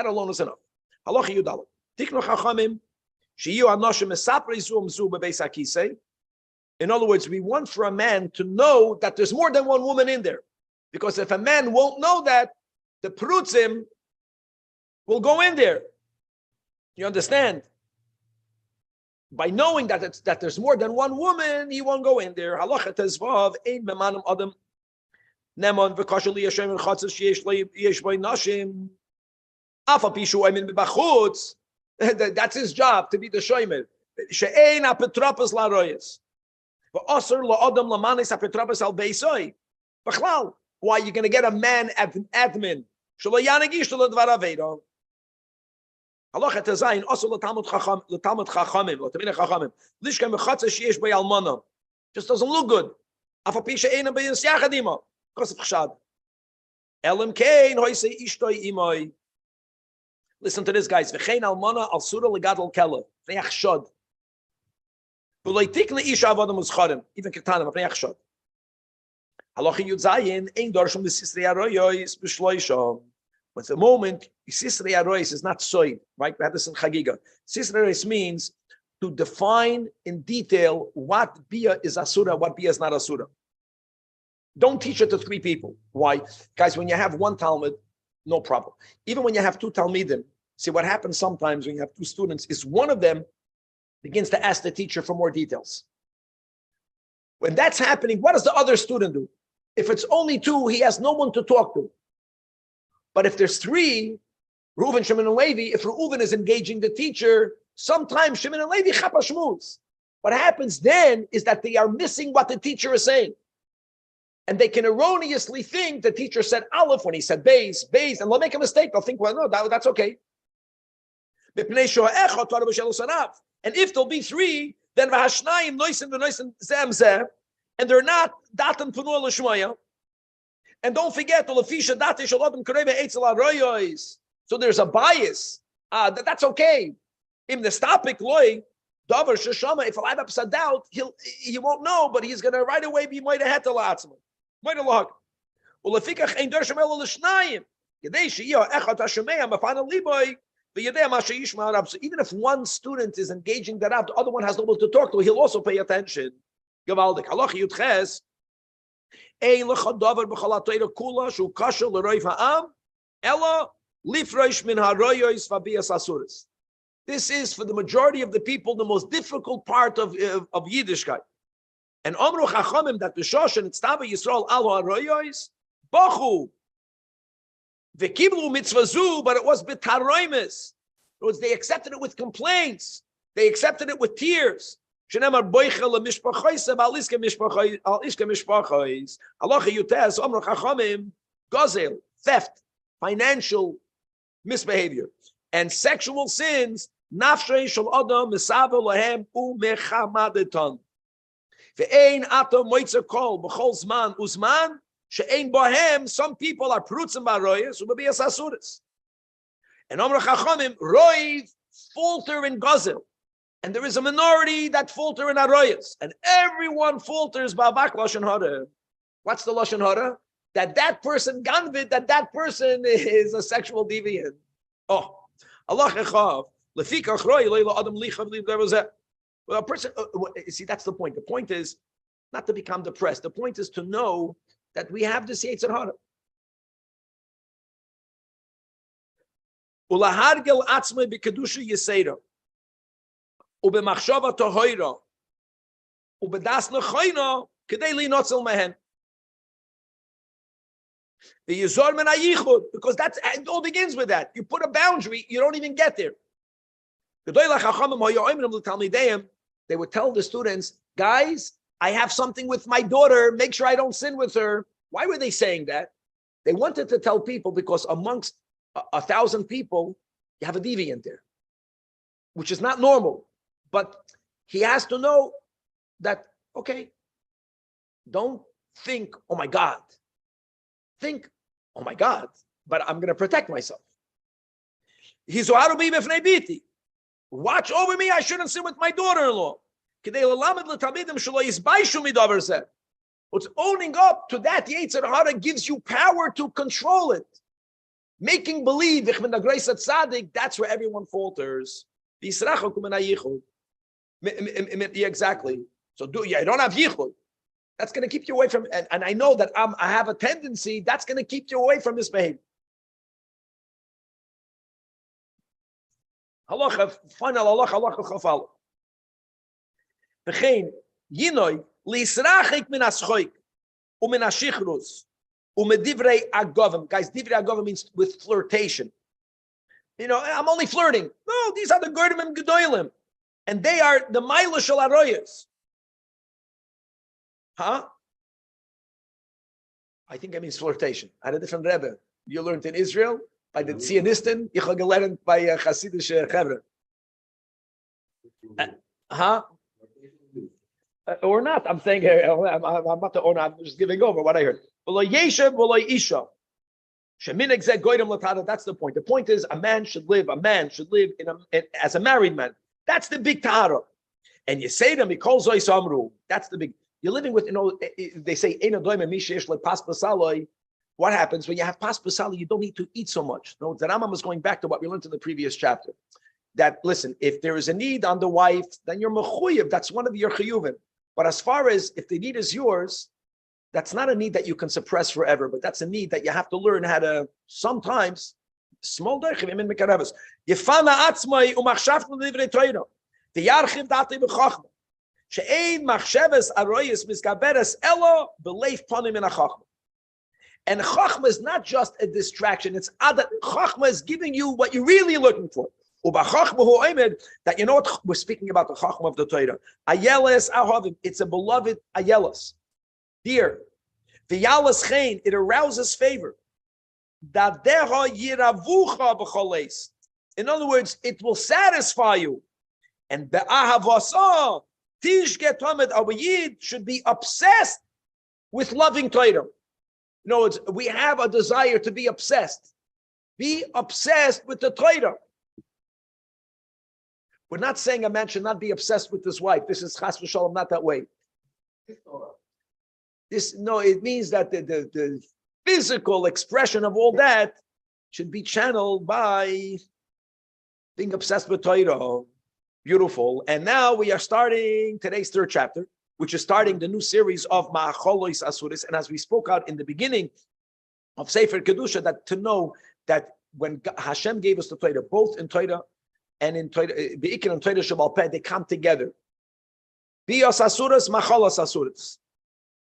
alone is enough. In other words, we want for a man to know that there's more than one woman in there, because if a man won't know that, the perutzim will go in there. You understand? By knowing that there's more than one woman, he won't go in there. Halacha tezvav ein memanim adam nemon v'kashel liyashem v'chatzes sheyesh b'y nashim afa pishu aimin b'bachutz. That's his job, to be the shomer. She'ein apetropos laroyes v'aser la'adam lamanis apetropos al beisoi. B'chlal, why you're going to get a man admin? Shelo yanagish lo dvar aveiro. Halacha tezayin also l'talmud chachamim, l'tamina chachamim. Lishkem v'chatzes sheyesh b'y almana. Just doesn't look good. Afa pisha einam b'yis yachadima. Because of chshad. Elam kein hoysei ishtoi imoi. Listen to this, guys. V'chein almana al sura legadol kela. V'nei achshad. V'loi tikne isha avadam uzcharim. Even ketanim, v'nei achshad. Halacha yud zayin ein dorshum v'sisrei aroyois b'shloisham. But the moment Sisrei Arois is not soy, right? We have this in Chagiga. Sisrei Arois means to define in detail what bia is asura, what bia is not asura. Don't teach it to three people. Why? Guys, when you have one Talmud, no problem. Even when you have two Talmidim, see what happens sometimes when you have two students is one of them begins to ask the teacher for more details. When that's happening, what does the other student do? If it's only two, he has no one to talk to. But if there's three, Reuven, Shimon, and Levi, if Reuven is engaging the teacher, sometimes Shimon and Levi chapa shmuz. What happens then is that they are missing what the teacher is saying. And they can erroneously think the teacher said Aleph when he said Beis, and they'll make a mistake. They'll think, well, no, that's okay. And if there'll be three, then v'hashnayim noisim v'noisim zem zeh, and they're not datan punur l'shmaya. And don't forget, so there's a bias. That's okay. In the topic, loy, davar sheshama. If I have upside doubt, he won't know, but he's going to right away be moida hetel atzma, moida lag. Ulefikach ein dersham elo l'shnayim. Yedei sheiyah echad hashemeya mafana liboy v'yedei ma sheyishma arab. So even if one student is engaging that up, the other one has no one to talk to. He'll also pay attention. Gavaldik halacha yudches. This is for the majority of the people the most difficult part of Yiddishkeit. And Amru Chachamim that the Shoshan it's Tava Yisrael al haroyos bachu v'kiblu mitzvazu, but it was b'taroimis. It was they accepted it with complaints. They accepted it with tears. Shenemar boichel mishpachois al iske mishpachois. Halacha yutes omro chachamim gozel, theft, financial misbehavior, and sexual sins. Nafshrei shel adam misavel lahem umechamadeton. Ve'ein atom moitzer kol b'chol zman uzman she'ein bohem. Some people are prutzim baroyes u'babiyas asuris. And Amr Chachamim roiv falter in gozel, and there is a minority that falter in aroyes, and everyone falters ba'avak lashon hara. What's the lashon hara? That person ganvit, that person is a sexual deviant. Oh, Allah echav lefikach roi leila adam lichav liv. Well, a person, see, that's the point. The point is not to become depressed. The point is to know that we have this yetzer hara. Ulahargel atzmei b'kedusha yisera, ubemachshava tohoira, ubedas nechoina kedei linotzel mehen. The yizor men hayichud, because that's it all begins with that. You put a boundary, you don't even get there. They would tell the students, guys, I have something with my daughter. Make sure I don't sin with her. Why were they saying that? They wanted to tell people because amongst 1,000 people, you have a deviant there, which is not normal. But he has to know that, okay, don't think, oh my God. Think, oh my God, but I'm going to protect myself. Watch over me, I shouldn't sin with my daughter-in-law. What's owning up to that Yetzer Hara gives you power to control it. Making believe, that's where everyone falters. Exactly. So I don't have yichud. That's going to keep you away from, and I know that I have a tendency, that's going to keep you away from this behavior. Halacha, final halacha chafal. V'chein, yinoi, li'israchik min aschoik, u'min ashichrus, u'medivrei agavim. Guys, divrei agavim means with flirtation. You know, I'm only flirting. No, these are the Gerdim and Gedolim. And they are the Maila Shel Aroyas. Huh? I think it means flirtation. I had a different Rebbe. You learned in Israel by the Zionistin. You learned by Hasidish Chevra. Huh? Or not? I'm saying I'm not the owner. I'm just giving over what I heard. That's the point. The point is a man should live as a married man. That's the big tahara. And you say to him, he calls Amru. That's the big. You're living with, they say, what happens when you have pas pasali? You don't need to eat so much. No, the Rambam is going back to what we learned in the previous chapter. That, listen, if there is a need on the wife, then you're mechuyev. That's one of your chiyuvim. But as far as if the need is yours, that's not a need that you can suppress forever, but that's a need that you have to learn how to sometimes, small derchim, in mekaravas. Yefana atzmai umachshavt l'divrei Torah. V'yarchiv datei b'chachma. She'ein machshavas aroyes miskaberes elo b'leif panim in achachma. And chachma is not just a distraction. It's other. Chachma is giving you what you're really looking for. That you know what we're speaking about, the chachma of the Torah. Ayeles ahavim. It's a beloved ayeles. Dear. V'yalas chein. It arouses favor. Dadeha yiravucha b'choles. In other words, it will satisfy you. And be'ahavasa tish getomed. Our yid should be obsessed with loving Torah. In other words, we have a desire to be obsessed. Be obsessed with the Torah. We're not saying a man should not be obsessed with his wife. This is chas v'shalom, not that way. It means that the physical expression of all that should be channeled by being obsessed with Torah. Beautiful. And now we are starting today's third chapter, which is starting the new series of Ma'acholois Asuris. And as we spoke out in the beginning of Sefer Kedusha, that to know that when Hashem gave us the Torah, both in Torah and in Torah, Be'ikir and Torah Shabal Peh, they come together. Biyas Asuris, Machalas Asuris.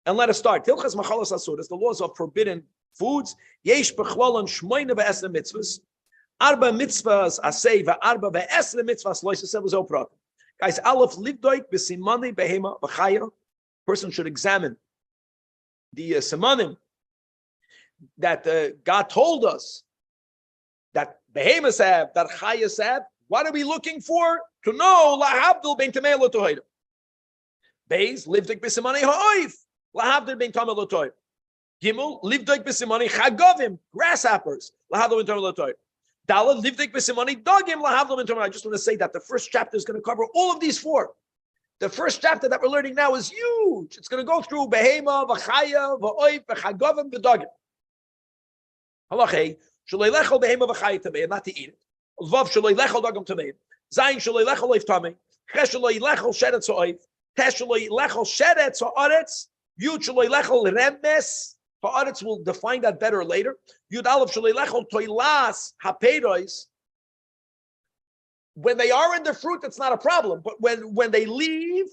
And let us start. Hilchas Machalas Asuris, the laws of forbidden foods. Yesh b'chlolan shmoyne ve'esre mitzvahs. Arba mitzvahs asay ve'arba ve'esre mitzvahs lois yiseh v'zo prat. Guys, Aleph livdoik b'simani behema b'chaya. Person should examine the simanim that God told us that behemoths have, that chayas have. What are we looking for? To know lahavdil ben tamei l'tohida. Beis livdoik b'simani ha'oif lahavdil ben tamei l'tohida. Gimel livdoik b'simani chagavim, grasshoppers lahavdil ben tamei l'tohida. Daled livdik b'simani dogim lahavdil ben tamei. I just want to say that the first chapter is going to cover all of these four. The first chapter that we're learning now is huge. It's going to go through behema, v'chaya, v'oif, v'chagavim, v'dogim. Halachei, shaloi lechol behema v'chaya tamei, not to eat it. Vav shaloi lechol dogim tamei. Zayin shaloi lechol oif tamei. Ches shaloi lechol sheretz ha'oif. Tes shaloi lechol sheretz ha'aretz. Yud shaloi lechol remes. Ha'aretz will define that better later. Yud aleph shaloi lechol toilas ha'peiros. When they are in the fruit, it's not a problem. But when they leave,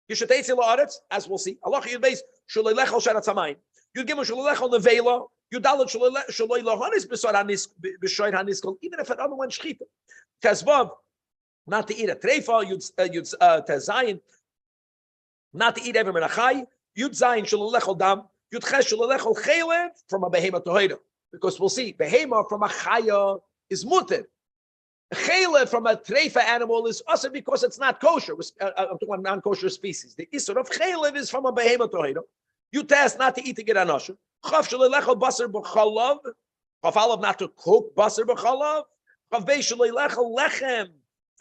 you should take it, as we'll see. Allah Yud Beis shaloi lechol sheretz ha'mayim. Yud Gimel shaloi lechol nevela. Yud Dalet shaloi lohanis b'shoyr haniskol. Even if it underwent shchita. Tezvav, not to eat a treifa. Yud tezayin, not to eat every menachai. Yud zayin shaloi lechol dam. Yud ches shaloi lechol chelev from a behema tohida. Because we'll see, behema from a chaya is mutter. Chelev from a treifa animal is also because it's not kosher. I'm talking about non-kosher species. The isur of chelev is from a behema tohida. You test not to eat to get anasha. Chav shaloi lechol basar b'chalav. Chav alav not to cook basar b'chalav. Chav bei shaloi lechol lechem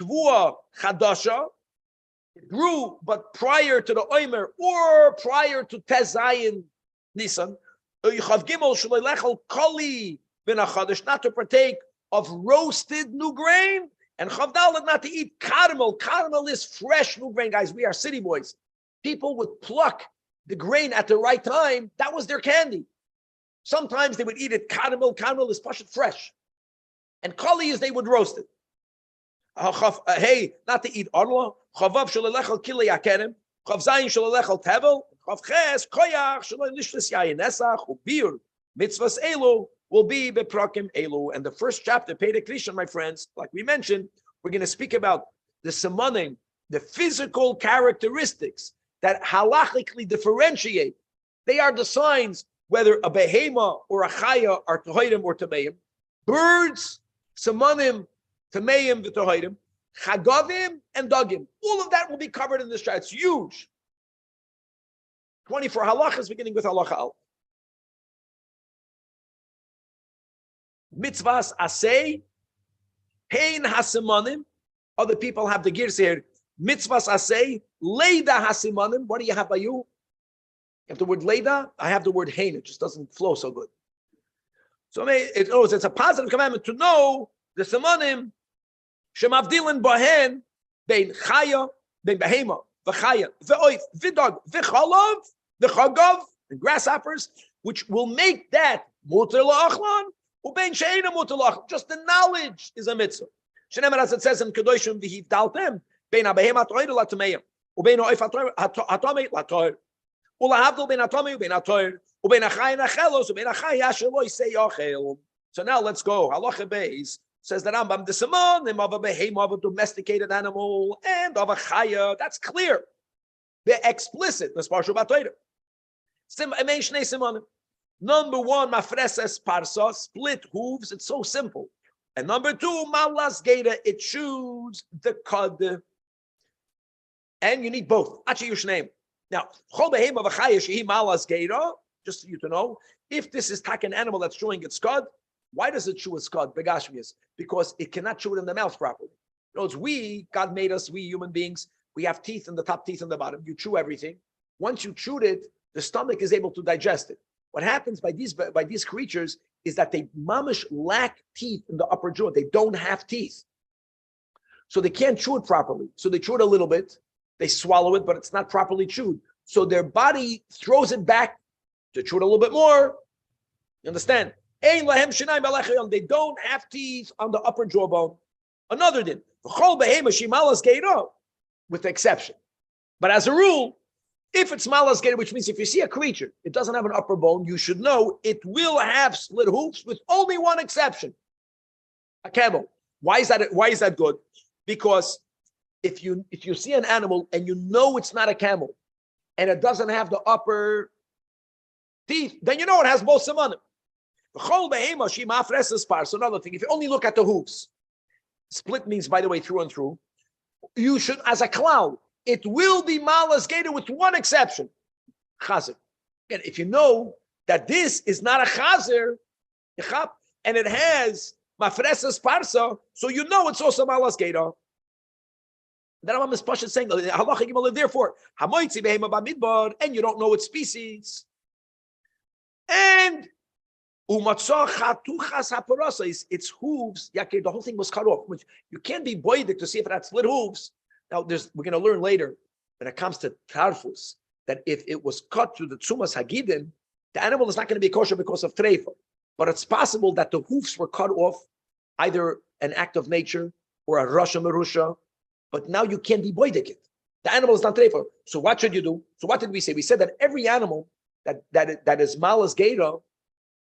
tvua chadasha. It grew, but prior to the oimer or prior to tezayin nisan. Chav gimel shaloi lechol kali bin achadash, not to partake of roasted new grain, and Chav Dalet not to eat caramel. Caramel is fresh new grain, guys. We are city boys. People would pluck the grain at the right time. That was their candy. Sometimes they would eat it caramel. Caramel is fresh. And kali is they would roast it. Hey, not to eat arla. Chavav shalolechel kilei akerem. Chav zayin shalolechel tevel. Chav ches koyach shaloi lishlis yayin esach ubir mitzvahs elu will be beprakim elu. And the first chapter, Perek Rishon, my friends, like we mentioned, we're going to speak about the simanim, the physical characteristics that halachically differentiate. They are the signs whether a behema or a chaya are tohidim or tameim. Birds, simanim, tameim, v'tohidim, chagavim, and dagim. All of that will be covered in this chapter. It's huge. 24 halachas, beginning with halacha al. Mitzvahs asay, hein hasimanim. Other people have the gears here. Mitzvahs asay, leida hasimanim. What do you have by you? You have the word leida. I have the word hein. It just doesn't flow so good. So it's a positive commandment to know the simanim. Shemavdilin bahen bein chaya, bein behema, v'chaya, v'oif, v'dog, v'chalav, v'chagav, and grasshoppers, which will make that muter la'achlan. Just the knowledge is a mitzvah. Shenemar, as it says in Kedoshim, v'hivdaltem bein habehema toir latameim ubein ha'oif hatomei latoir ulahavdil bein hatomei ubein hatoir ubein hachai nachelos ubein hachai yasheloi say yachel. So now let's go. Halacha beis says the Rambam, the simanim of a behema, of a domesticated animal, and of a chaya. That's clear. They're explicit. That's parshu batoira. Amen shnei simanim. Number one, mafreses parsa, split hooves. It's so simple. And number two, malas geda, it chews the cud. And you need both. Achi yushneim. Now, chol behema v'chaya shehi malas geda, just for you to know, if this is an animal that's chewing its cud, why does it chew its cud? Begashmias, because it cannot chew it in the mouth properly. You know, it's God made us, we human beings, we have teeth in the top, teeth in the bottom. You chew everything. Once you chewed it, the stomach is able to digest it. What happens by these creatures is that they mamish lack teeth in the upper jaw. They don't have teeth. So they can't chew it properly. So they chew it a little bit, they swallow it, but it's not properly chewed. So their body throws it back to chew it a little bit more. You understand? They don't have teeth on the upper jawbone. Another din, with the exception. But as a rule, if it's malas geda, which means if you see a creature, it doesn't have an upper bone, you should know it will have split hoofs with only one exception. A camel. Why is that good? Because if you see an animal and you know it's not a camel, and it doesn't have the upper teeth, then you know it has both semanim. So another thing, if you only look at the hooves, split means, by the way, through and through. You should, as a cloud, it will be malas gator with one exception, chazer. Again, if you know that this is not a chazer, and it has mafresas parsa, so you know it's also malas gator. Then Rambam is Pasha saying, therefore, and you don't know its species. And its hooves, the whole thing was cut off. You can't be boidic to see if it had split hooves. Now, we're going to learn later when it comes to tarfus that if it was cut through the tzumas hagidin, the animal is not going to be kosher because of treifa. But it's possible that the hoofs were cut off, either an act of nature or a rasha merusha. But now you can't be boidik it. The animal is not treifa. So what should you do? So what did we say? We said that every animal that is malas geira,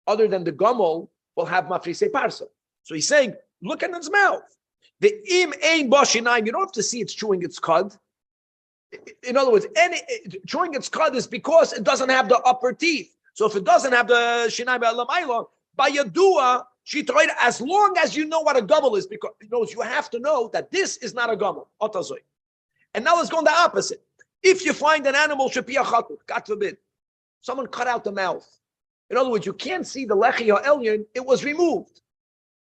other than the gomel, will have mafrise parsa. So he's saying, look at its mouth. The im ein bashinaim, you don't have to see it's chewing its cud. In other words, chewing its cud is because it doesn't have the upper teeth. So if it doesn't have the shinaim alamayla, by yadua, as long as you know what a gomel is, because you have to know that this is not a gomel. Otazoi. And now let's go on the opposite. If you find an animal should be a chatut, God forbid, someone cut out the mouth. In other words, you can't see the lechi or elyon, it was removed.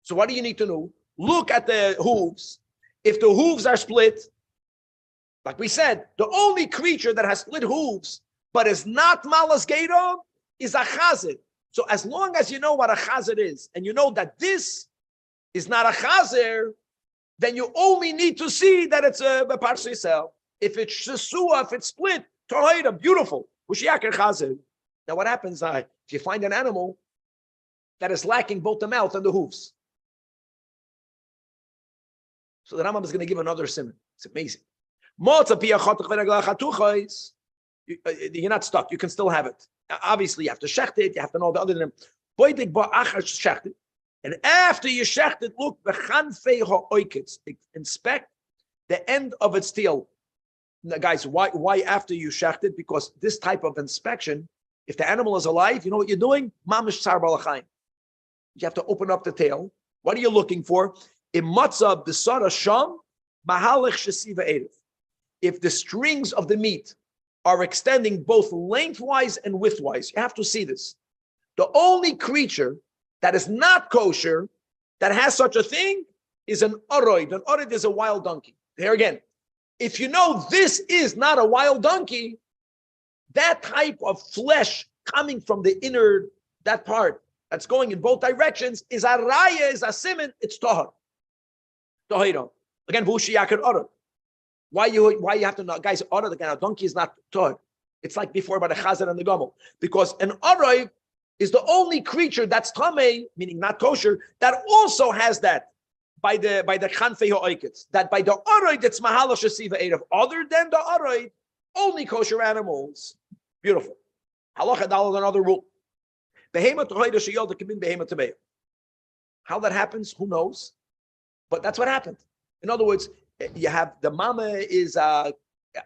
So what do you need to know? Look at the hooves. If the hooves are split, like we said, the only creature that has split hooves, but is not malas geira, is a chazid. So as long as you know what a chazid is, and you know that this is not a chazir, then you only need to see that it's a parsha cell. If it's shesua, if it's split, tohira, beautiful. Hushiakir chazir. Now what happens if you find an animal that is lacking both the mouth and the hooves? So the Rambam is going to give another simon. It's amazing. You're not stuck. You can still have it. Obviously, you have to shecht it. You have to know the other than and after you shecht it, look, inspect the end of its tail. Now, guys, why after you shecht it? Because this type of inspection, if the animal is alive, you know what you're doing? Mamish tsar balachayim. You have to open up the tail. What are you looking for? If the strings of the meat are extending both lengthwise and widthwise, you have to see this. The only creature that is not kosher, that has such a thing, is an oroid. An oroid is a wild donkey. Here again, if you know this is not a wild donkey, that type of flesh coming from the inner, that part that's going in both directions, is a raya, is a siman, it's tahar. Again, why you have to know, guys? A donkey is not tahar. It's like before by the chazar and the gomel, because an aroy is the only creature that's tamei, meaning not kosher, that also has that by the chanfei ha'oikets. That by the aroy it's mahala shesiva erev. Other than the aroy, only kosher animals. Beautiful. Halacha dalal, another rule. How that happens, who knows? But that's what happened. In other words, you have the mama is a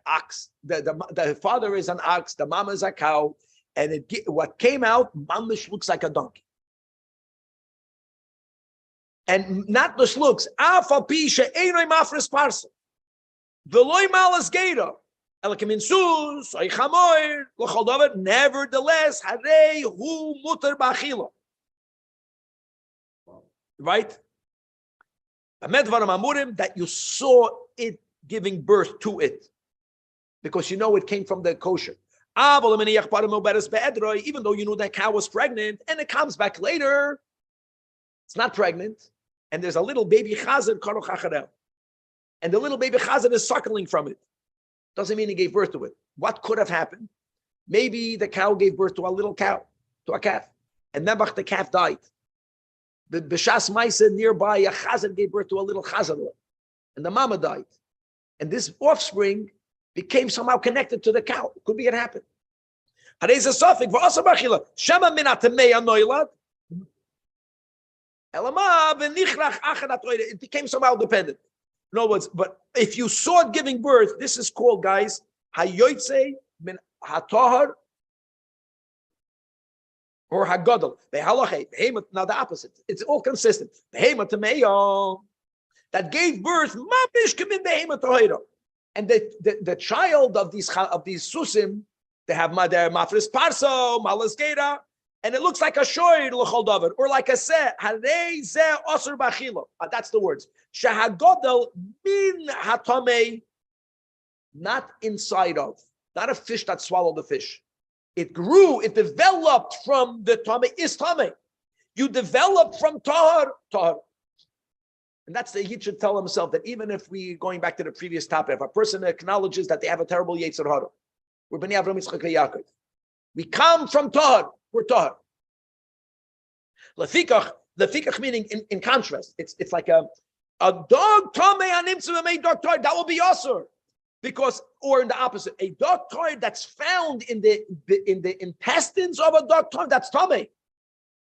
ox, the father is an ox, the mama is a cow, and what came out, mamish looks like a donkey. And not just looks, nevertheless, right? That you saw it giving birth to it, because you know it came from the kosher. Even though you knew that cow was pregnant, and it comes back later, it's not pregnant, and there's a little baby chazan, and the little baby chazan is suckling from it. Doesn't mean he gave birth to it. What could have happened? Maybe the cow gave birth to a little cow, to a calf, and then the calf died. The B'shas Maisa nearby, a chazan gave birth to a little chazan, and the mama died. And this offspring became somehow connected to the cow. Could be it happened. It became somehow dependent. In other words, but if you saw it giving birth, this is called, guys, hayoytze min hatahar or hagadol. Now the opposite. It's all consistent. That gave birth, and the child of these susim, they have their mafris parso, malas gera, and it looks like a shoyd l'chol davar, or like a seh, harei zeh osur b'achilo. That's the words. Shahagodel min hatamei, not inside of, not a fish that swallowed the fish. It grew, it developed from the tamei, is tamei. You developed from tahar. And that's he should tell himself that even if going back to the previous topic, if a person acknowledges that they have a terrible yetzer hara, we're bnei Avram Yitzchak Yaakov. We come from tahar, we're tahar. Lefikach meaning in contrast, it's like a dog tamei animtzu made dog tahar, that will be asur. Because, or in the opposite, a dog tahar that's found in the intestines of a dog tahar, that's tamei.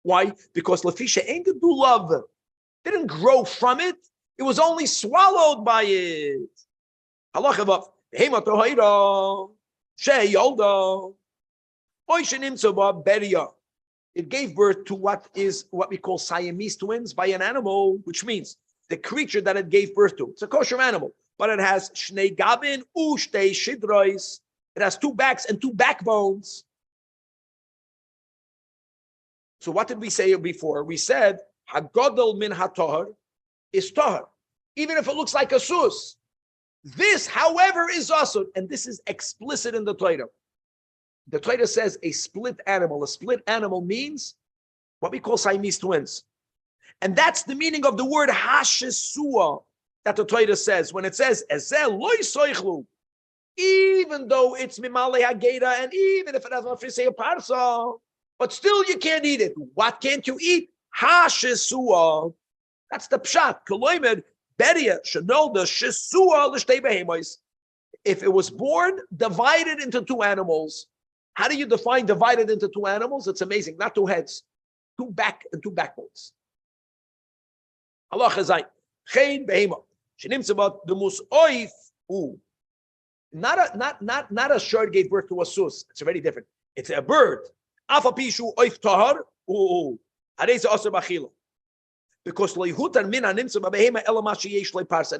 Why? Because lefisha ain't to do love. Didn't grow from it. It was only swallowed by it. Halacha behema tohira sheyolda oishenimtzoba beria. It gave birth to what we call Siamese twins by an animal, which means the creature that it gave birth to. It's a kosher animal, but it has shnei gavin ushtei shidrois. It has two backs and two backbones. So what did we say before? We said hagodol min hatohar is tahar, even if it looks like a sus. This, however, is asur, and this is explicit in the Torah. The Torah says a split animal. A split animal means what we call Siamese twins, and that's the meaning of the word hashesua that the Torah says when it says ezel loy soichlu, even though it's mimale hageda, and even if it has a parsa, but still you can't eat it. What can't you eat? Hashesua. That's the pshat. Koloimed beria shenolda shesua l'shtei behemois. If it was born divided into two animals, how do you define divided into two animals? It's amazing. Not two heads, two back and two backbones. Allah chazai chein behemo shenimtzabat demus oif. Not a shard gave birth to a sus. It's already different. It's a bird. Afa pishu oif tahar. Because it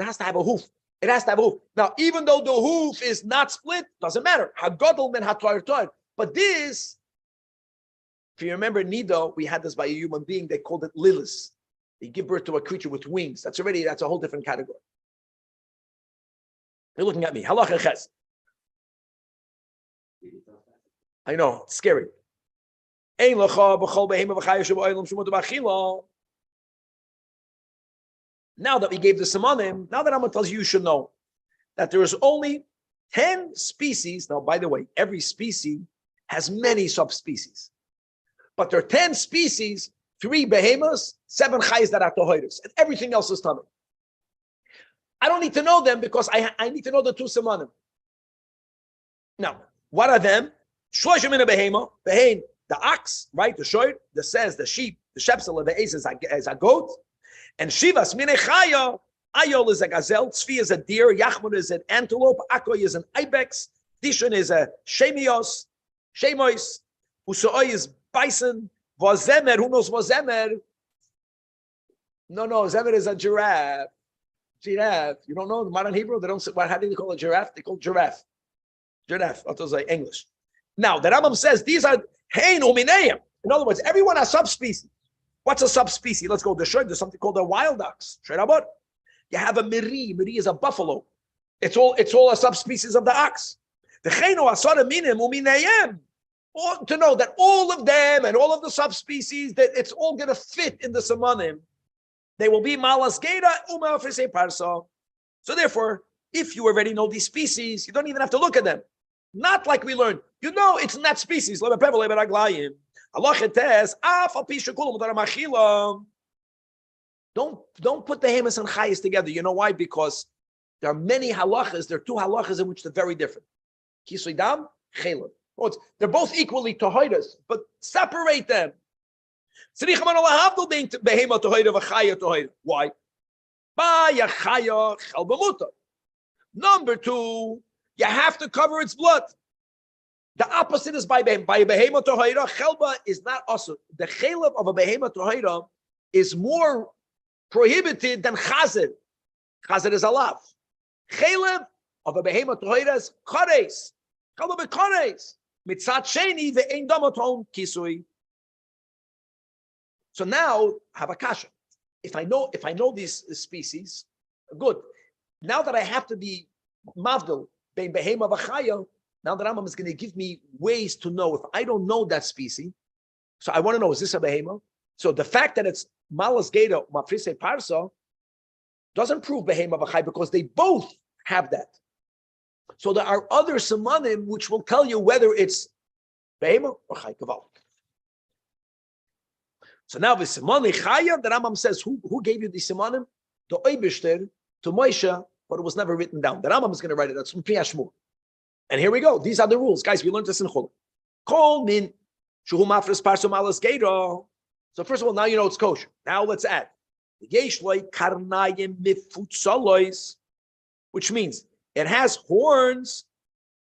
has to have a hoof. It has to have a hoof. Now, even though the hoof is not split, doesn't matter. But this, if you remember Nido, we had this by a human being. They called it lilis. They give birth to a creature with wings. That's a whole different category. You're looking at me. Halacha ches. I know, it's scary. Now that we gave the simonim, now that Rambam tells you should know that there is only 10 species. Now, by the way, every species has many subspecies. But there are 10 species, 3 behemoths, 7 chayes that are tohoides, and everything else is tamei. I don't need to know them because I need to know the 2 simonim. Now, what are them? Shloshim in a behemo, behein. The ox, right? The shoyd, the says, the sheep, the shepsel, the ace is a goat. And Shivas, Minechaya, Ayol is a gazelle, Tzvi is a deer, Yachmon is an antelope, Akoy is an ibex, Dishon is a shemios, Usoy is bison, Vozemer, who knows Vozemer? No, Zemer is a giraffe. Giraffe. You don't know the modern Hebrew? They don't say, how do they call it giraffe? They call it giraffe. Giraffe, that was English. Now, the Rambam says these are Hein uminayim. In other words, everyone has subspecies. What's a subspecies? Let's go to the there's something called a wild ox. You have a miri. Miri is a buffalo. It's all a subspecies of the ox. The cheno asara minim uminayim. To know that all of them and all of the subspecies, that it's all going to fit in the samanim. They will be malas geda umafrise parsa. So therefore, if you already know these species, you don't even have to look at them. Not like we learned. You know it's in that species. Don't put the hemes and chayes together. You know why? Because there are many halachas. There are 2 halachas in which they're very different. Kisoidam, chelim. They're both equally tohoidas, but separate them. Why? Number two, you have to cover its blood. The opposite is by behema tohira. Chelba is not also. The chelev of a behema tohira is more prohibited than chazer. Chazer is alav. Chelev of a behema tohira is kares. Chelba be kares. Mitzat sheni ve'ein damaton kisui. So now have a kasha. If I know these species, good. Now that I have to be mavdil bein behema v'chaya, now the Rambam is going to give me ways to know. If I don't know that species, so I want to know, is this a behema? So the fact that it's malas geda mafrise parsa doesn't prove behema v'chaya because they both have that. So there are other simanim which will tell you whether it's behema or chay kavalik. So now the simani chaya, the Rambam says, who gave you the simanim? The Oibishter to Moshe, but it was never written down. The Rambam is going to write it. That's from Priyashmur. And here we go. These are the rules, guys. We learned this in Chol. Kol min shuhu mafres parsom alas geiro. So first of all, now you know it's kosher. Now let's add yesh loy karnayim mifutsalois, which means it has horns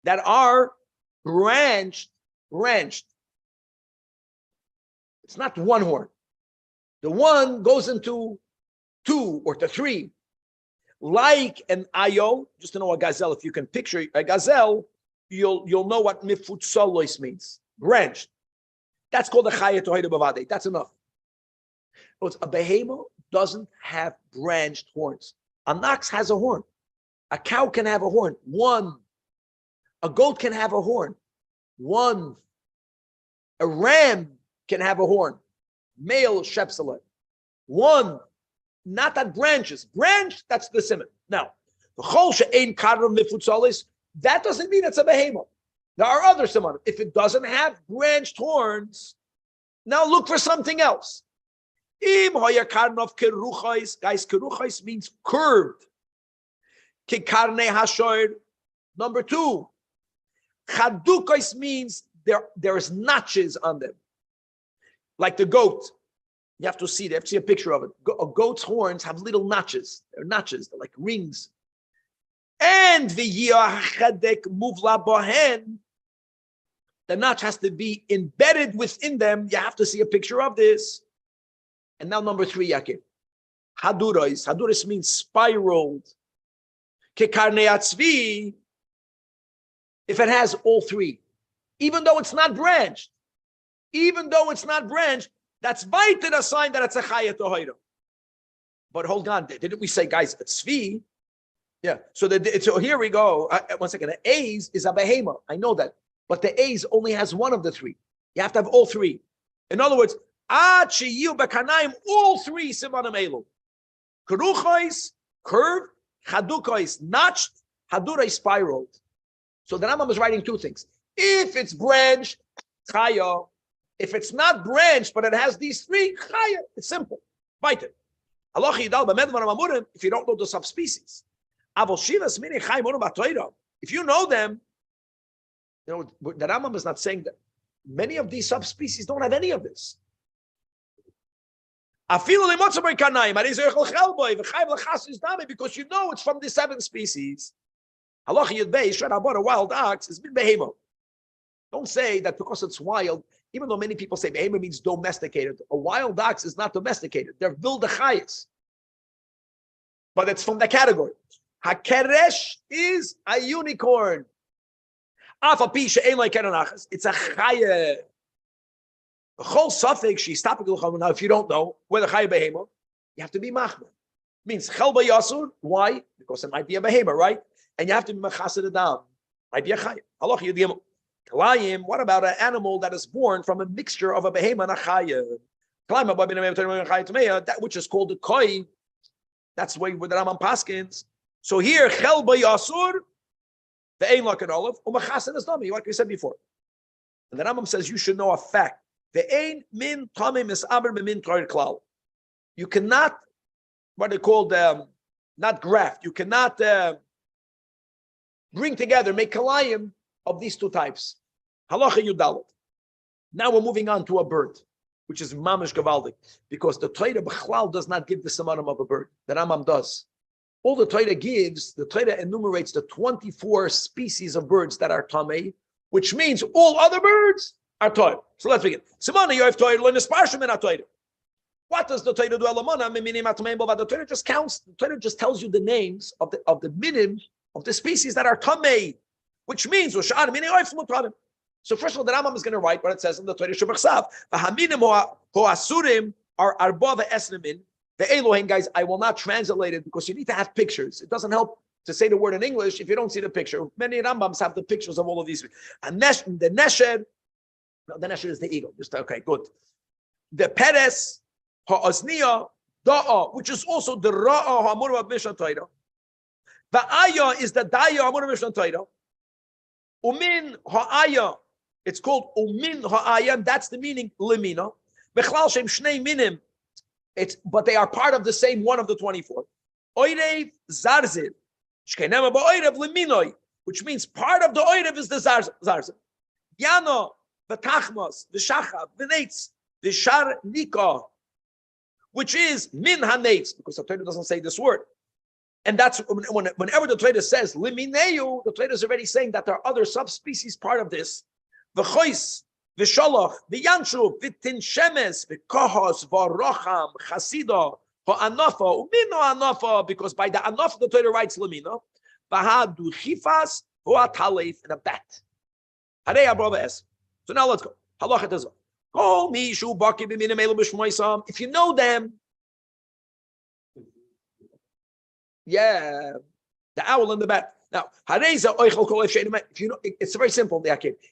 that are branched. It's not one horn. The one goes into two or to three. Like an ayo, just to know a gazelle, if you can picture a gazelle, you'll know what mifutsalois means. Branched. That's called a chayat tohida bavade. That's enough. But a behema doesn't have branched horns. An ox has a horn. A cow can have a horn. One. A goat can have a horn. One. A ram can have a horn. Male shepselet. One. Not that branches. Branch, that's the simon. Now, that doesn't mean it's a behema. There are other simon. If it doesn't have branched horns, now look for something else. Guys, keruchais means curved. Number two, chadukais means there's notches on them. Like the goat. You have to see a picture of it. A goat's horns have little notches. They're notches. They're like rings. And the notch has to be embedded within them. You have to see a picture of this. And now number three, Yaakov. Hadurais. Hadurais means spiraled. Kekarneatzvi. If it has all three. Even though it's not branched. That's vital a sign that it's a chayat tohira. But hold on, didn't we say, guys, it's tzvi? Yeah. So here we go. 1 second. The A's is a behema. I know that, but the A's only has one of the three. You have to have all three. In other words, all three simanim elu. Keruchais, curved. Chadukais, notched. Hadurai, spiraled. So the Rambam is writing two things. If it's branched, chaya. If it's not branched, but it has these three, chaya. It's simple. Bite it. If you don't know the subspecies. If you know them, you know, the Rambam is not saying that. Many of these subspecies don't have any of this. Because you know it's from the 7 species. A wild ox has been behemo. Don't say that because it's wild, even though many people say behema means domesticated. A wild ox is not domesticated. They're wilde chayes. But it's from the category. Hakeresh is a unicorn. It's a chaye. The whole suffix, she's stopping. Now, if you don't know whether chaye behema, you have to be machmer. Means chelba yasur. Why? Because it might be a behema, right? And you have to be machased adam. Might be a chaye. Halach yudiyim. What about an animal that is born from a mixture of a behema and a chaya? That which is called the koi. That's the way with the Rambam paskins. So here, chel b'yasur, the ein like an olive, u'machasen is nami, like we said before. And the Rambam says you should know a fact. The ein min tamim is aber min troir klal. You cannot, what they call not graft. You cannot bring together, make kalayim of these two types. Halacha Yudalit. Now we're moving on to a bird, which is mamish gavaldik, because the Torah b'chlal does not give the samanim of a bird. The Rambam does. All the Torah gives, the Torah enumerates the 24 species of birds that are tamei, which means all other birds are Torah. So let's begin. What does the Torah do? The Torah just counts. The Torah just tells you the names of the minim of the species that are tamei, which means so first of all, the Rambam is going to write what it says in the Torah Shebachsav. V'haminim ho'asurim are arba ve'esnemin. The Elohim, guys, I will not translate it because you need to have pictures. It doesn't help to say the word in English if you don't see the picture. Many Rambams have the pictures of all of these. And the Nesher, no, the Nesher is the eagle. Just okay, good. The Peres, ha'osniya, da'a, which is also the ra'a ha'amur of Mishnah Torah. The Aya is the Daya ha'amur of Mishnah Torah. Umin ha'aya, it's called Umin ha'aya, and that's the meaning limina. Bechlal shem shnei minim. But they are part of the same one of the 24. Oirev zarzir, shkenema ba'oirev liminoi, which means part of the oirev is the zarzir. Yano, v'tachmas, v'shachav, v'neitz, v'shar nika, which is min haneitz, because the Torah doesn't say this word. And that's whenever the Torah says limineu, the Torah is already saying that there are other subspecies part of this. V'chois, v'sholach, v'yanshub, v'tin shemes, v'kohos, v'rocham, chasida, v'anafa, umino anafa, because by the anafa the Torah writes limina, v'hadu chifas, v'atalef, and a bat. Harei abrava es. So now let's go. Halacha tezah. Kol mishu baki b'minim elu b'shmoisam. If you know them, yeah, the owl and the bat. Now, if you know, it's very simple.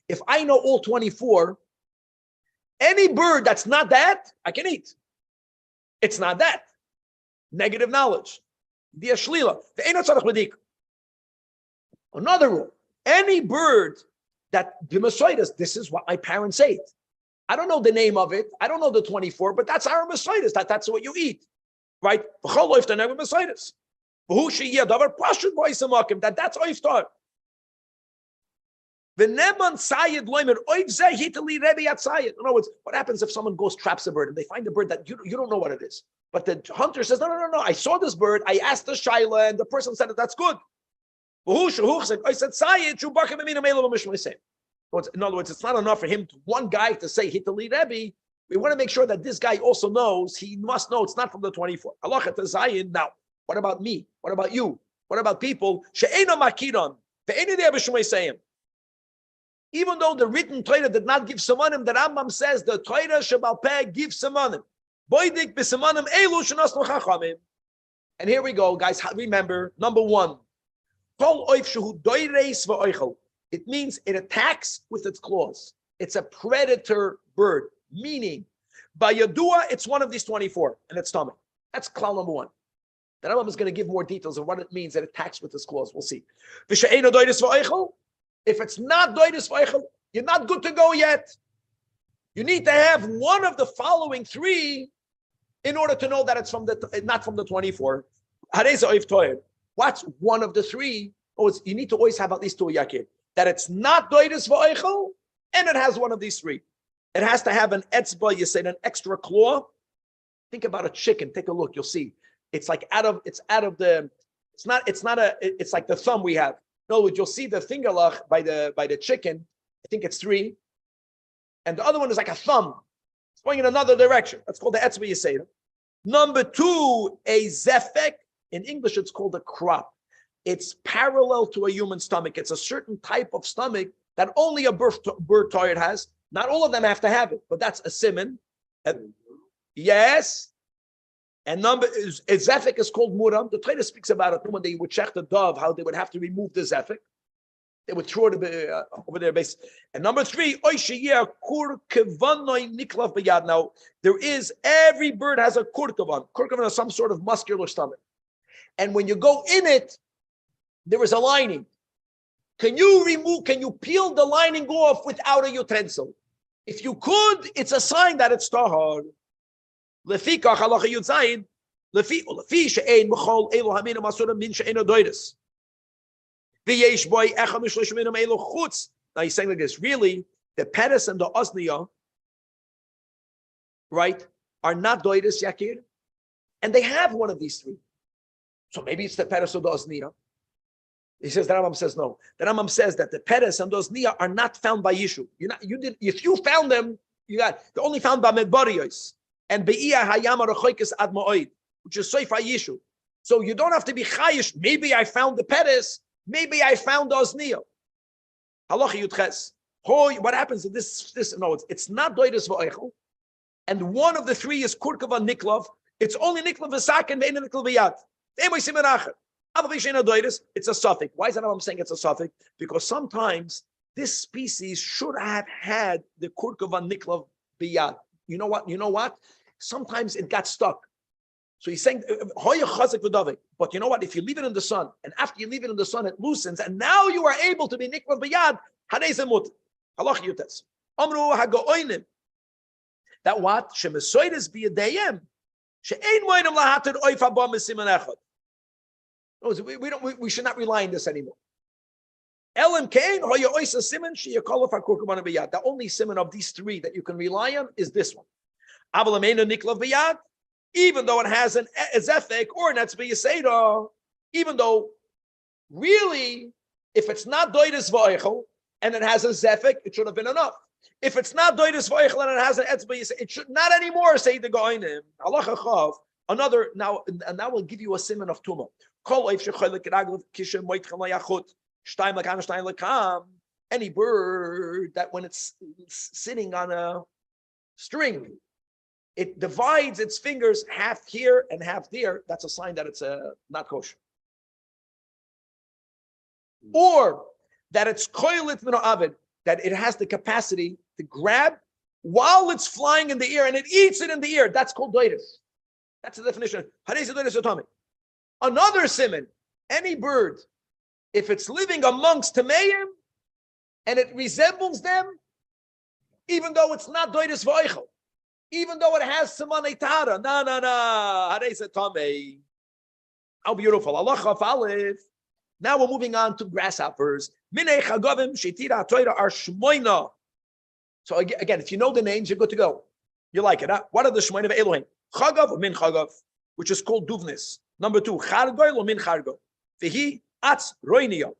If I know all 24, any bird that's not that, I can eat. It's not that. Negative knowledge. Another rule. Any bird that this is what my parents ate. I don't know the name of it. I don't know the 24, but that's our Messiahs. That's what you eat. Right? That's oiftar. In other words, what happens if someone goes traps a bird and they find a bird that you don't know what it is? But the hunter says, no, I saw this bird, I asked the shaila, and the person said that's good. In other words, it's not enough for him, one guy, to say Hitali Rebbe. We want to make sure that this guy also knows, he must know it's not from the 24. Now, what about me? What about you? What about people? Even though the written Torah did not give samanim, the Rambam says the Torah Shebal Peh gives samanim. And here we go, guys. Remember, number one, it means it attacks with its claws. It's a predator bird, meaning by Yadua, it's one of these 24, and its stomach. That's klal number one. The Rambam is going to give more details of what it means that it attacks with its claws. We'll see. If it's not doidus v'oichel, you're not good to go yet. You need to have one of the following three in order to know that it's not from the 24. What's one of the three? You need to always have at least two yakir. That it's not doidus v'oichel, and it has one of these three. It has to have an etzba, you say, an extra claw. Think about a chicken. Take a look. You'll see. It's like it's like the thumb we have. In other words, you'll see the fingerlach by the chicken. I think it's three. And the other one is like a thumb. It's going in another direction. That's called the etzba yisera. Number two, a zefek. In English, it's called a crop. It's parallel to a human stomach. It's a certain type of stomach that only a bird tired has. Not all of them have to have it, but that's a siman. Yes. And zefek is called muram. The Torah speaks about it when they would check the dove, how they would have to remove the zefek. They would throw it over their base. And number three, now there is, every bird has a kurkavan. Kurkavan is some sort of muscular stomach. And when you go in it, there is a lining. Can you peel the lining off without a utensil? If you could, it's a sign that it's tahar. Lefikach halacha yud zayin, lefi she'ein b'chol elu hamina masura min she'ein odoides. V'yesh boy echad mishlosh minam elu chutz. Now he's saying like this, really, the penis and the osniya, right, are not doides yakir, and they have one of these three. So maybe it's the Peres of the Osniya. He says, the Rambam says no. The Rambam says that the Peres and the Osniya are not found by Yishu. If you found them, they're only found by Medbariyos. And Be'iyah Hayam Arachoikis Ad Ma'oid, which is Soifa Yishu. So you don't have to be chayish. Maybe I found the Peres. Maybe I found the Osniya. Halacha Yudches. What happens in this? No, it's not Doidus V'Oichel. And one of the three is Kurkava Niklav. It's only Niklav V'Sak and Ve'ena Niklav V'Yad. It's a suffix. Why is that I'm saying it's a suffix? Because sometimes this species should have had the Kurkava Niklav V'Yad. You know what? Sometimes it got stuck. So he's saying, but you know what? If you leave it in the sun, and after you leave it in the sun, it loosens, and now you are able to be Niklav V'Yad, Halach Yutes. Amru hagoinim. That what? Shemesoides biyadayim. She'ein moinim lahatir oifa ba mesiman echad. We should not rely on this anymore. Elam kain hoya oisa siman sheyakolaf hakurkuman biyad. The only siman of these three that you can rely on is this one. Avalamena niklav biyad. Even though it has a zefek or an etzbe yiseda, even though really, if it's not doidus v'oichel, and it has a zefik, it should have been enough. If it's not doidus v'oichel and it has an etzba, it should not anymore say the goinim. Halacha chav. Another now we'll give you a siman of tuma. Any bird that when it's sitting on a string, it divides its fingers half here and half there. That's a sign that it's not kosher. Or that it's koilit min avid, that it has the capacity to grab while it's flying in the air and it eats it in the air. That's called doidus. That's the definition. Another siman, any bird, if it's living amongst tameim and it resembles them, even though it's not doidus v'oichel, even though it has simanei tahara, how beautiful. Allah chaf alif. Now we're moving on to grasshoppers. Minei chagavim shetira toira are shmoina. So again, if you know the names, you're good to go. You like it, huh? What are the shmoina of Elohim? Chagav or min chagav, which is called duvnis. Number 2, chargoy or min chargo. Vehi atz roiniya.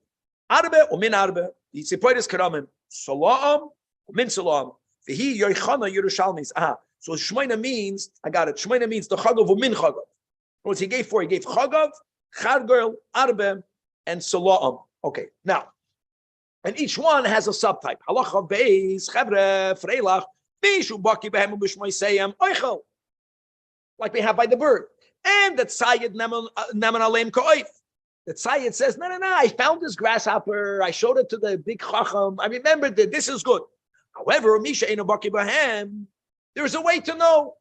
Arbe or min arbe. Yitzipoides karamim. Salaam or min salaam. Vehi yoichana Yerushalmis. So shmoina means, I got it. Shmoina means the chagav or min chagav. What he gave 4? He gave chagav, chargoy, arbe, and salaam. Okay, now, and each one has a subtype. Halacha beis chevre freilach bishu baki behem ubishmoi seyem oichel, like we have by the bird. And that Sayyid neman aleim ka'oif. That Sayyid says, no, I found this grasshopper. I showed it to the big chacham. I remembered that this is good. However, misha eino baki behem. There's a way to know.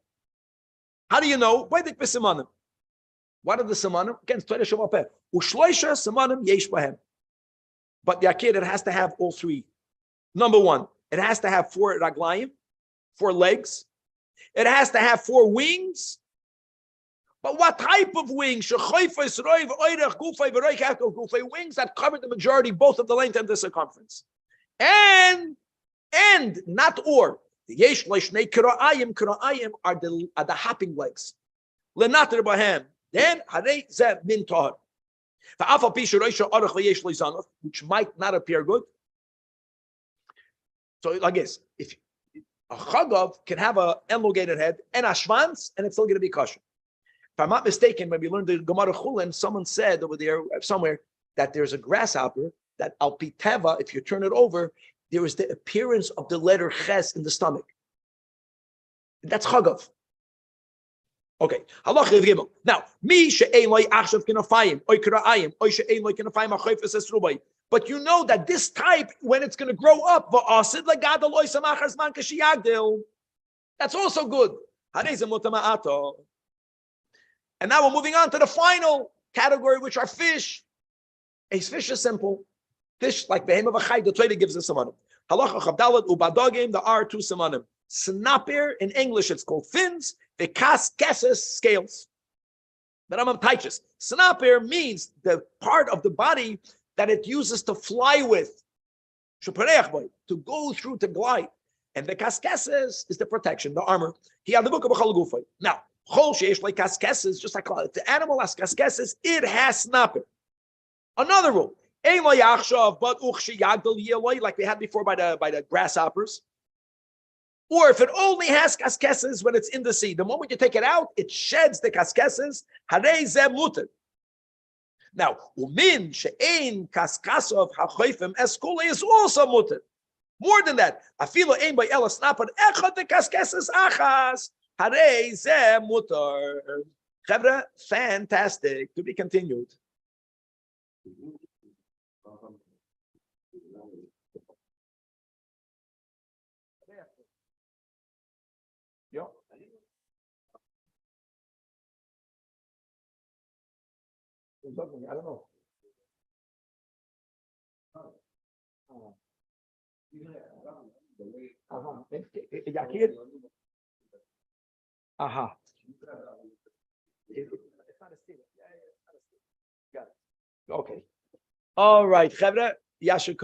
How do you know? Vaydik b'simanim. What are the simanim? Again, Torah Shavapeh. Ushloisha simanim yesh bahem. But the akid, it has to have all three. Number 1, it has to have 4 raglayim, 4 legs. It has to have 4 wings. But what type of wings? Wings that cover the majority, both of the length and the circumference. And not or. The yesh leishnei kiraayim are the hopping legs. Lenater bahem. Then harei zeh min tahar. Which might not appear good. So like this, if a chagav can have an elongated head and a shvans, and it's still going to be kosher. If I'm not mistaken, when we learned the Gemara Chulin, someone said over there somewhere that there's a grasshopper that al pi teva, if you turn it over, there is the appearance of the letter ches in the stomach. That's chagav. Okay. Now, mi she'ein loy achshav kinafayim, oy kiraayim, oy she'ein loy kinafayim achayfes esrubay. But you know that this type, when it's going to grow up, va'asid lagadol oy samachar zman kashiyagdil. That's also good. Harezem mutama'ato. And now we're moving on to the final category, which are fish. A fish is simple. Fish like behem of a chay, the Torah gives us samanim. Halacha chavdalat ubadogim, there are 2 samanim. Snapir, in English it's called fins. The kaskeses, scales. The Rambam teaches. Snapir means the part of the body that it uses to fly with, to go through, to glide. And the kaskeses is the protection, the armor. Now, Chol sheish like kaskeses, just like the animal has kaskeses, it has snapper. Another rule. Ein lo yachshav, but uchshi yagdal yeloi, like we had before by the grasshoppers. Or if it only has kaskeses when it's in the sea, the moment you take it out, it sheds the kaskeses. Harei zeh muter. Now, umin she'ein kaskasov hachoifim eskule is also muter. More than that, afilo ein by ela snapan echad the kaskeses achas. Harei zeh muter. Chevra, fantastic. To be continued. Yeah. I don't know. It's not a statement. Got it. Okay. All right, Chevra. Yashikov.